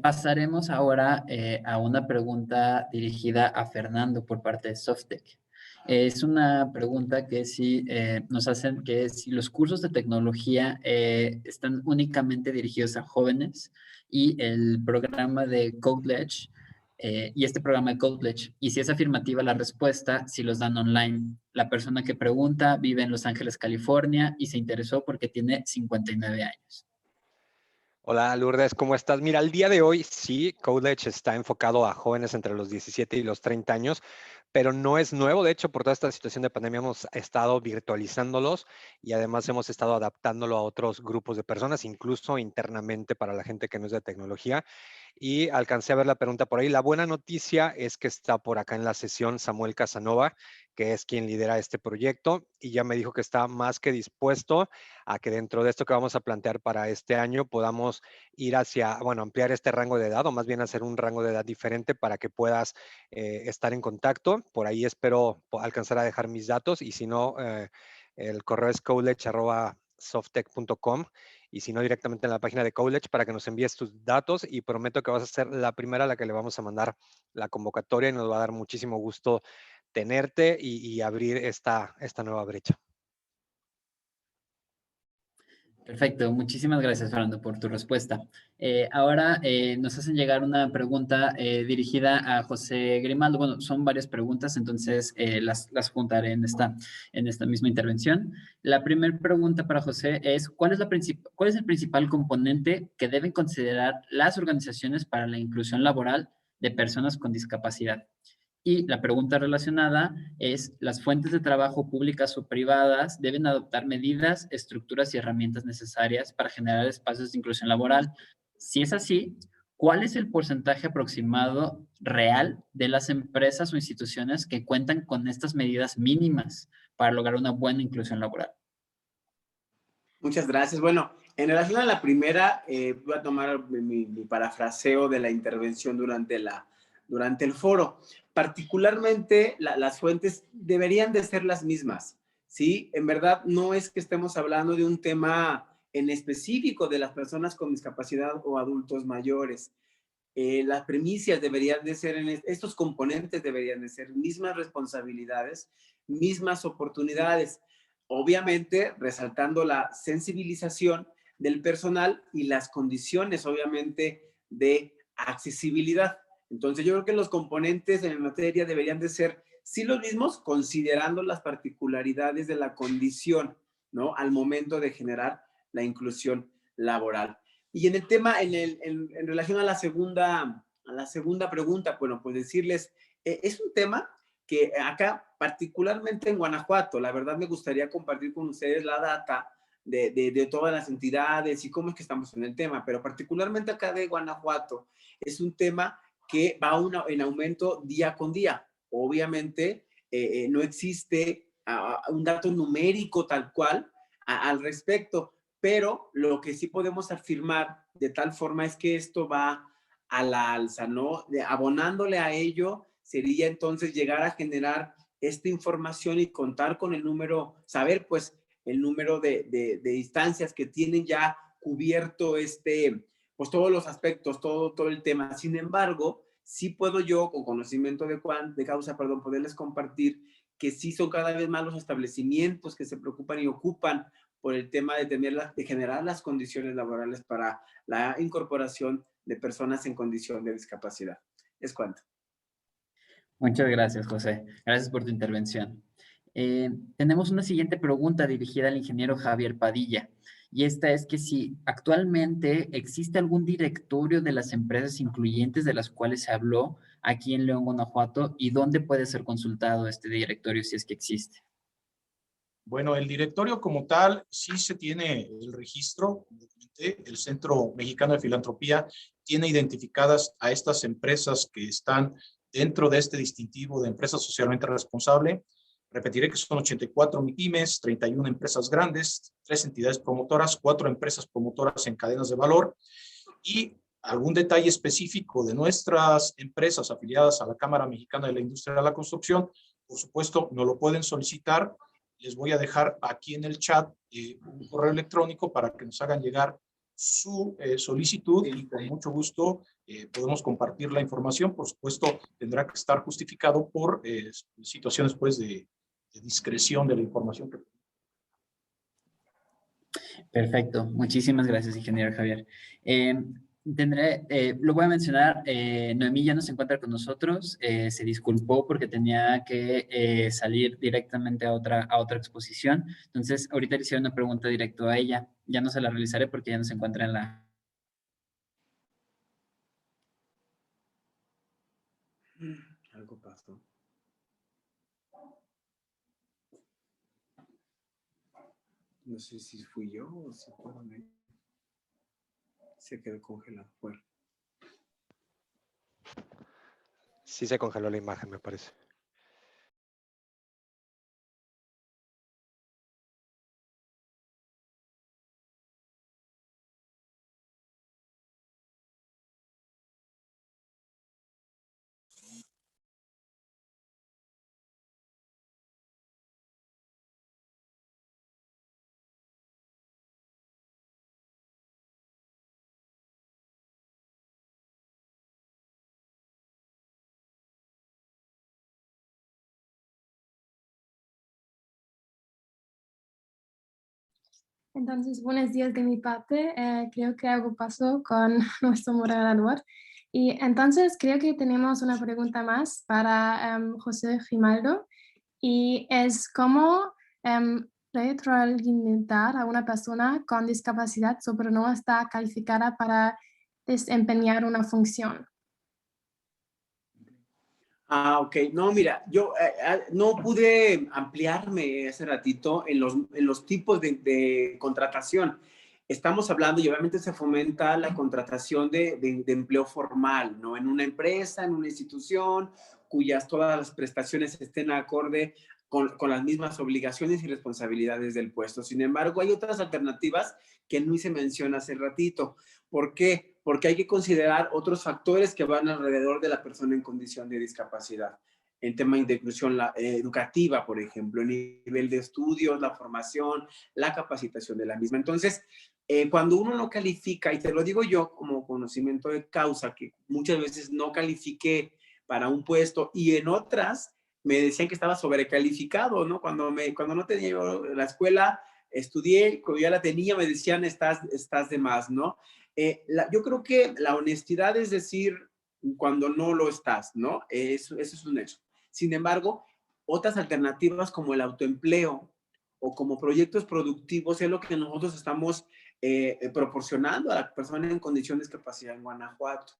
Pasaremos ahora a una pregunta dirigida a Fernando por parte de Softec. Es una pregunta que si nos hacen, que es si los cursos de tecnología están únicamente dirigidos a jóvenes y el programa de Codeledge, y este programa de Codeledge, y si es afirmativa la respuesta, si los dan online. La persona que pregunta vive en Los Ángeles, California, y se interesó porque tiene 59 años. Hola Lourdes, ¿cómo estás? Mira, al día de hoy sí, Codeledge está enfocado a jóvenes entre los 17 y los 30 años, pero no es nuevo. De hecho, por toda esta situación de pandemia hemos estado virtualizándolos y además hemos estado adaptándolo a otros grupos de personas, incluso internamente para la gente que no es de tecnología. Y alcancé a ver la pregunta por ahí. La buena noticia es que está por acá en la sesión Samuel Casanova, que es quien lidera este proyecto, y ya me dijo que está más que dispuesto a que dentro de esto que vamos a plantear para este año podamos ir hacia, bueno, ampliar este rango de edad, o más bien hacer un rango de edad diferente para que puedas estar en contacto. Por ahí espero alcanzar a dejar mis datos, y si no, el correo es codeledge@softec.com, y si no, directamente en la página de Codeledge, para que nos envíes tus datos, y prometo que vas a ser la primera a la que le vamos a mandar la convocatoria, y nos va a dar muchísimo gusto tenerte y abrir esta nueva brecha. Perfecto, muchísimas gracias, Fernando, por tu respuesta. Ahora nos hacen llegar una pregunta dirigida a José Grimaldo. Bueno, son varias preguntas, entonces las juntaré en esta misma intervención. La primera pregunta para José es, ¿cuál es el principal componente que deben considerar las organizaciones para la inclusión laboral de personas con discapacidad? Y la pregunta relacionada es, ¿las fuentes de trabajo públicas o privadas deben adoptar medidas, estructuras y herramientas necesarias para generar espacios de inclusión laboral? Si es así, ¿cuál es el porcentaje aproximado real de las empresas o instituciones que cuentan con estas medidas mínimas para lograr una buena inclusión laboral? Muchas gracias. Bueno, en relación a la primera, voy a tomar mi parafraseo de la intervención durante el foro. Particularmente, las fuentes deberían de ser las mismas, ¿sí? En verdad, no es que estemos hablando de un tema en específico de las personas con discapacidad o adultos mayores. Las primicias deberían de ser, estos componentes deberían de ser mismas responsabilidades, mismas oportunidades. Obviamente, resaltando la sensibilización del personal y las condiciones, obviamente, de accesibilidad. Entonces, yo creo que los componentes en materia deberían de ser, sí, los mismos, considerando las particularidades de la condición, ¿no? Al momento de generar la inclusión laboral. Y en el tema, en relación a la segunda pregunta, bueno, pues decirles, es un tema que acá, particularmente en Guanajuato, la verdad me gustaría compartir con ustedes la data de todas las entidades y cómo es que estamos en el tema, pero particularmente acá de Guanajuato, es un tema que va en aumento día con día. Obviamente, no existe un dato numérico tal cual al respecto, pero lo que sí podemos afirmar de tal forma es que esto va a la alza, ¿no? Abonándole a ello sería entonces llegar a generar esta información y contar con el número, saber pues el número de instancias que tienen ya cubierto pues todos los aspectos, todo el tema. Sin embargo, sí puedo yo, con conocimiento de causa, poderles compartir que sí son cada vez más los establecimientos que se preocupan y ocupan por el tema de generar las condiciones laborales para la incorporación de personas en condición de discapacidad. Es cuanto. Muchas gracias, José. Gracias por tu intervención. Tenemos una siguiente pregunta dirigida al ingeniero Javier Padilla. Y esta es que si actualmente existe algún directorio de las empresas incluyentes de las cuales se habló aquí en León, Guanajuato, y dónde puede ser consultado este directorio si es que existe. Bueno, el directorio como tal, sí se tiene el registro. El Centro Mexicano de Filantropía tiene identificadas a estas empresas que están dentro de este distintivo de empresa socialmente responsable. Repetiré que son 84 MIPYMES, 31 empresas grandes, 3 entidades promotoras, 4 empresas promotoras en cadenas de valor y algún detalle específico de nuestras empresas afiliadas a la Cámara Mexicana de la Industria de la Construcción, por supuesto, nos lo pueden solicitar. Les voy a dejar aquí en el chat un correo electrónico para que nos hagan llegar su solicitud y con mucho gusto podemos compartir la información. Por supuesto, tendrá que estar justificado por situaciones pues, de discreción de la información. Perfecto. Muchísimas gracias, ingeniero Javier. Lo voy a mencionar, Noemí ya no se encuentra con nosotros, se disculpó porque tenía que salir directamente a otra exposición. Entonces, ahorita le hicieron una pregunta directa a ella. Ya no se la realizaré porque ya no se encuentra en la... Algo pasó. No sé si fui yo o si fueron ellos. Se quedó congelado. Bueno. Sí se congeló la imagen, me parece. Entonces, buenos días de mi parte. Creo que algo pasó con nuestro moderador. Y entonces creo que tenemos una pregunta más para José Grimaldo. Y es cómo retroalimentar a una persona con discapacidad sobre no está calificada para desempeñar una función. Ok. No, mira, yo no pude ampliarme hace ratito en los tipos de contratación. Estamos hablando, y obviamente se fomenta la contratación de empleo formal, ¿no? En una empresa, en una institución, cuyas todas las prestaciones estén acorde con las mismas obligaciones y responsabilidades del puesto. Sin embargo, hay otras alternativas que no se menciona hace ratito. ¿Por qué? Porque hay que considerar otros factores que van alrededor de la persona en condición de discapacidad. En tema de inclusión educativa, por ejemplo, el nivel de estudios, la formación, la capacitación de la misma. Entonces, cuando uno no califica, y te lo digo yo como conocimiento de causa, que muchas veces no califiqué para un puesto y en otras me decían que estaba sobrecalificado, ¿no? Cuando no tenía yo la escuela, estudié, cuando ya la tenía, me decían, estás de más, ¿no? Yo creo que la honestidad es decir cuando no lo estás, ¿no? Eso es un hecho. Sin embargo, otras alternativas como el autoempleo o como proyectos productivos es lo que nosotros estamos proporcionando a la persona en condición de discapacidad en Guanajuato.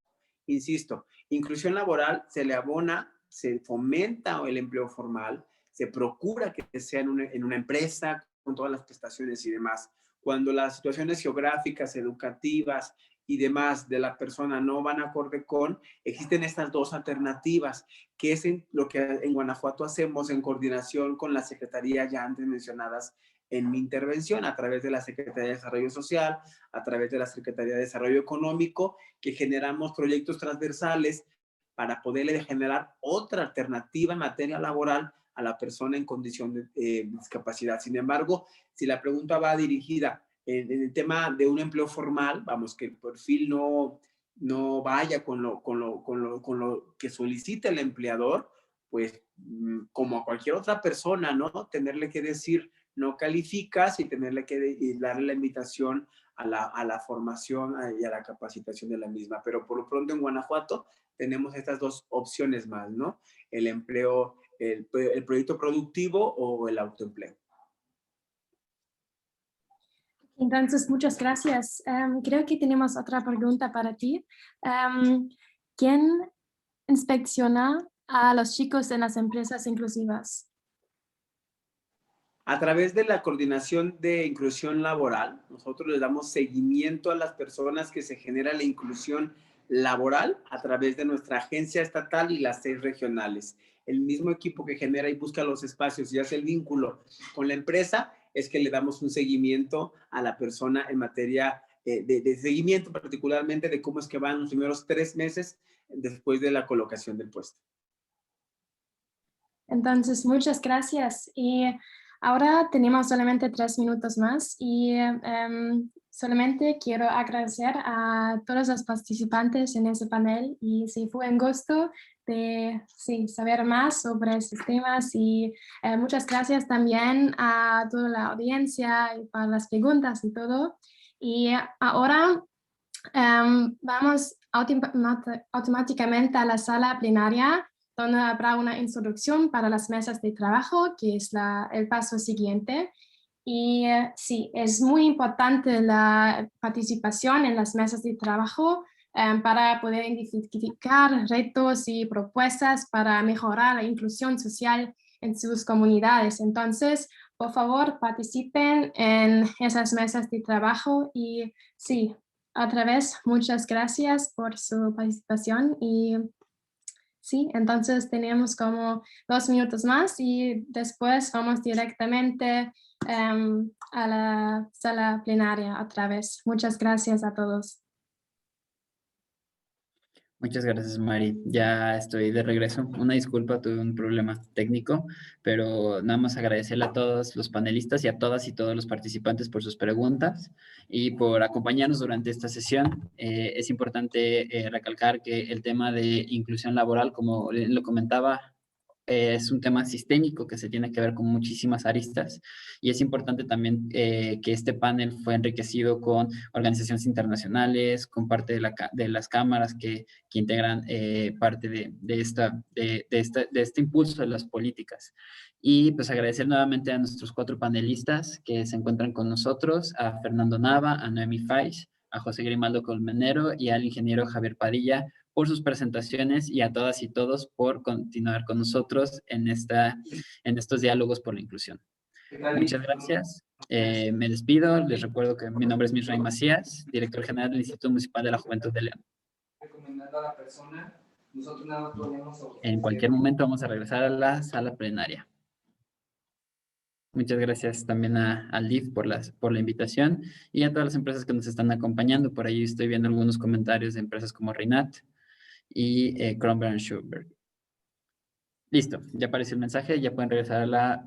Insisto, inclusión laboral se le abona, se fomenta el empleo formal, se procura que sea en una empresa con todas las prestaciones y demás. Cuando las situaciones geográficas, educativas y demás de la persona no van acorde con, existen estas dos alternativas, que es lo que en Guanajuato hacemos en coordinación con las secretarías ya antes mencionadas en mi intervención, a través de la Secretaría de Desarrollo Social, a través de la Secretaría de Desarrollo Económico, que generamos proyectos transversales para poderle generar otra alternativa en materia laboral a la persona en condición de discapacidad. Sin embargo, si la pregunta va dirigida En el tema de un empleo formal, vamos, que el perfil no vaya con lo que solicita el empleador, pues como a cualquier otra persona, ¿no? Tenerle que decir no calificas y tenerle que darle la invitación a la formación y a la capacitación de la misma. Pero por lo pronto en Guanajuato tenemos estas dos opciones más, ¿no? El empleo, el proyecto productivo o el autoempleo. Entonces, muchas gracias. Creo que tenemos otra pregunta para ti. ¿Quién inspecciona a los chicos en las empresas inclusivas? A través de la coordinación de inclusión laboral, nosotros le damos seguimiento a las personas que se genera la inclusión laboral a través de nuestra agencia estatal y las 6 regionales. El mismo equipo que genera y busca los espacios y hace el vínculo con la empresa es que le damos un seguimiento a la persona en materia de seguimiento, particularmente de cómo es que van los primeros 3 meses después de la colocación del puesto. Entonces, muchas gracias. Y ahora tenemos solamente 3 minutos más y solamente quiero agradecer a todos los participantes en ese panel y sí, fue un gusto de saber más sobre estos temas y muchas gracias también a toda la audiencia y para las preguntas y todo. Y ahora vamos automáticamente a la sala plenaria, donde habrá una introducción para las mesas de trabajo, que es el paso siguiente. Y sí, es muy importante la participación en las mesas de trabajo para poder identificar retos y propuestas para mejorar la inclusión social en sus comunidades. Entonces, por favor, participen en esas mesas de trabajo y sí, otra vez, muchas gracias por su participación y sí, entonces tenemos como 2 minutos más y después vamos directamente a la sala plenaria otra vez. Muchas gracias a todos. Muchas gracias, Mari. Ya estoy de regreso. Una disculpa, tuve un problema técnico, pero nada más agradecerle a todos los panelistas y a todas y todos los participantes por sus preguntas y por acompañarnos durante esta sesión. Es importante recalcar que el tema de inclusión laboral, como lo comentaba, es un tema sistémico que se tiene que ver con muchísimas aristas y es importante también que este panel fue enriquecido con organizaciones internacionales, con parte de las cámaras que integran parte de este impulso de las políticas. Y pues agradecer nuevamente a nuestros 4 panelistas que se encuentran con nosotros, a Fernando Nava, a Noemi Faish, a José Grimaldo Colmenero y al ingeniero Javier Padilla por sus presentaciones y a todas y todos por continuar con nosotros en estos diálogos por la inclusión. Muchas gracias. Me despido. Les recuerdo que mi nombre es Misraim Macías, director general del Instituto Municipal de la Juventud de León. Recomendando a la persona, nosotros nada más podemos... En cualquier momento vamos a regresar a la sala plenaria. Muchas gracias también al DIF por la invitación y a todas las empresas que nos están acompañando. Por ahí estoy viendo algunos comentarios de empresas como Rinat y Kronberg & Schubert. Listo, ya apareció el mensaje, ya pueden regresar a la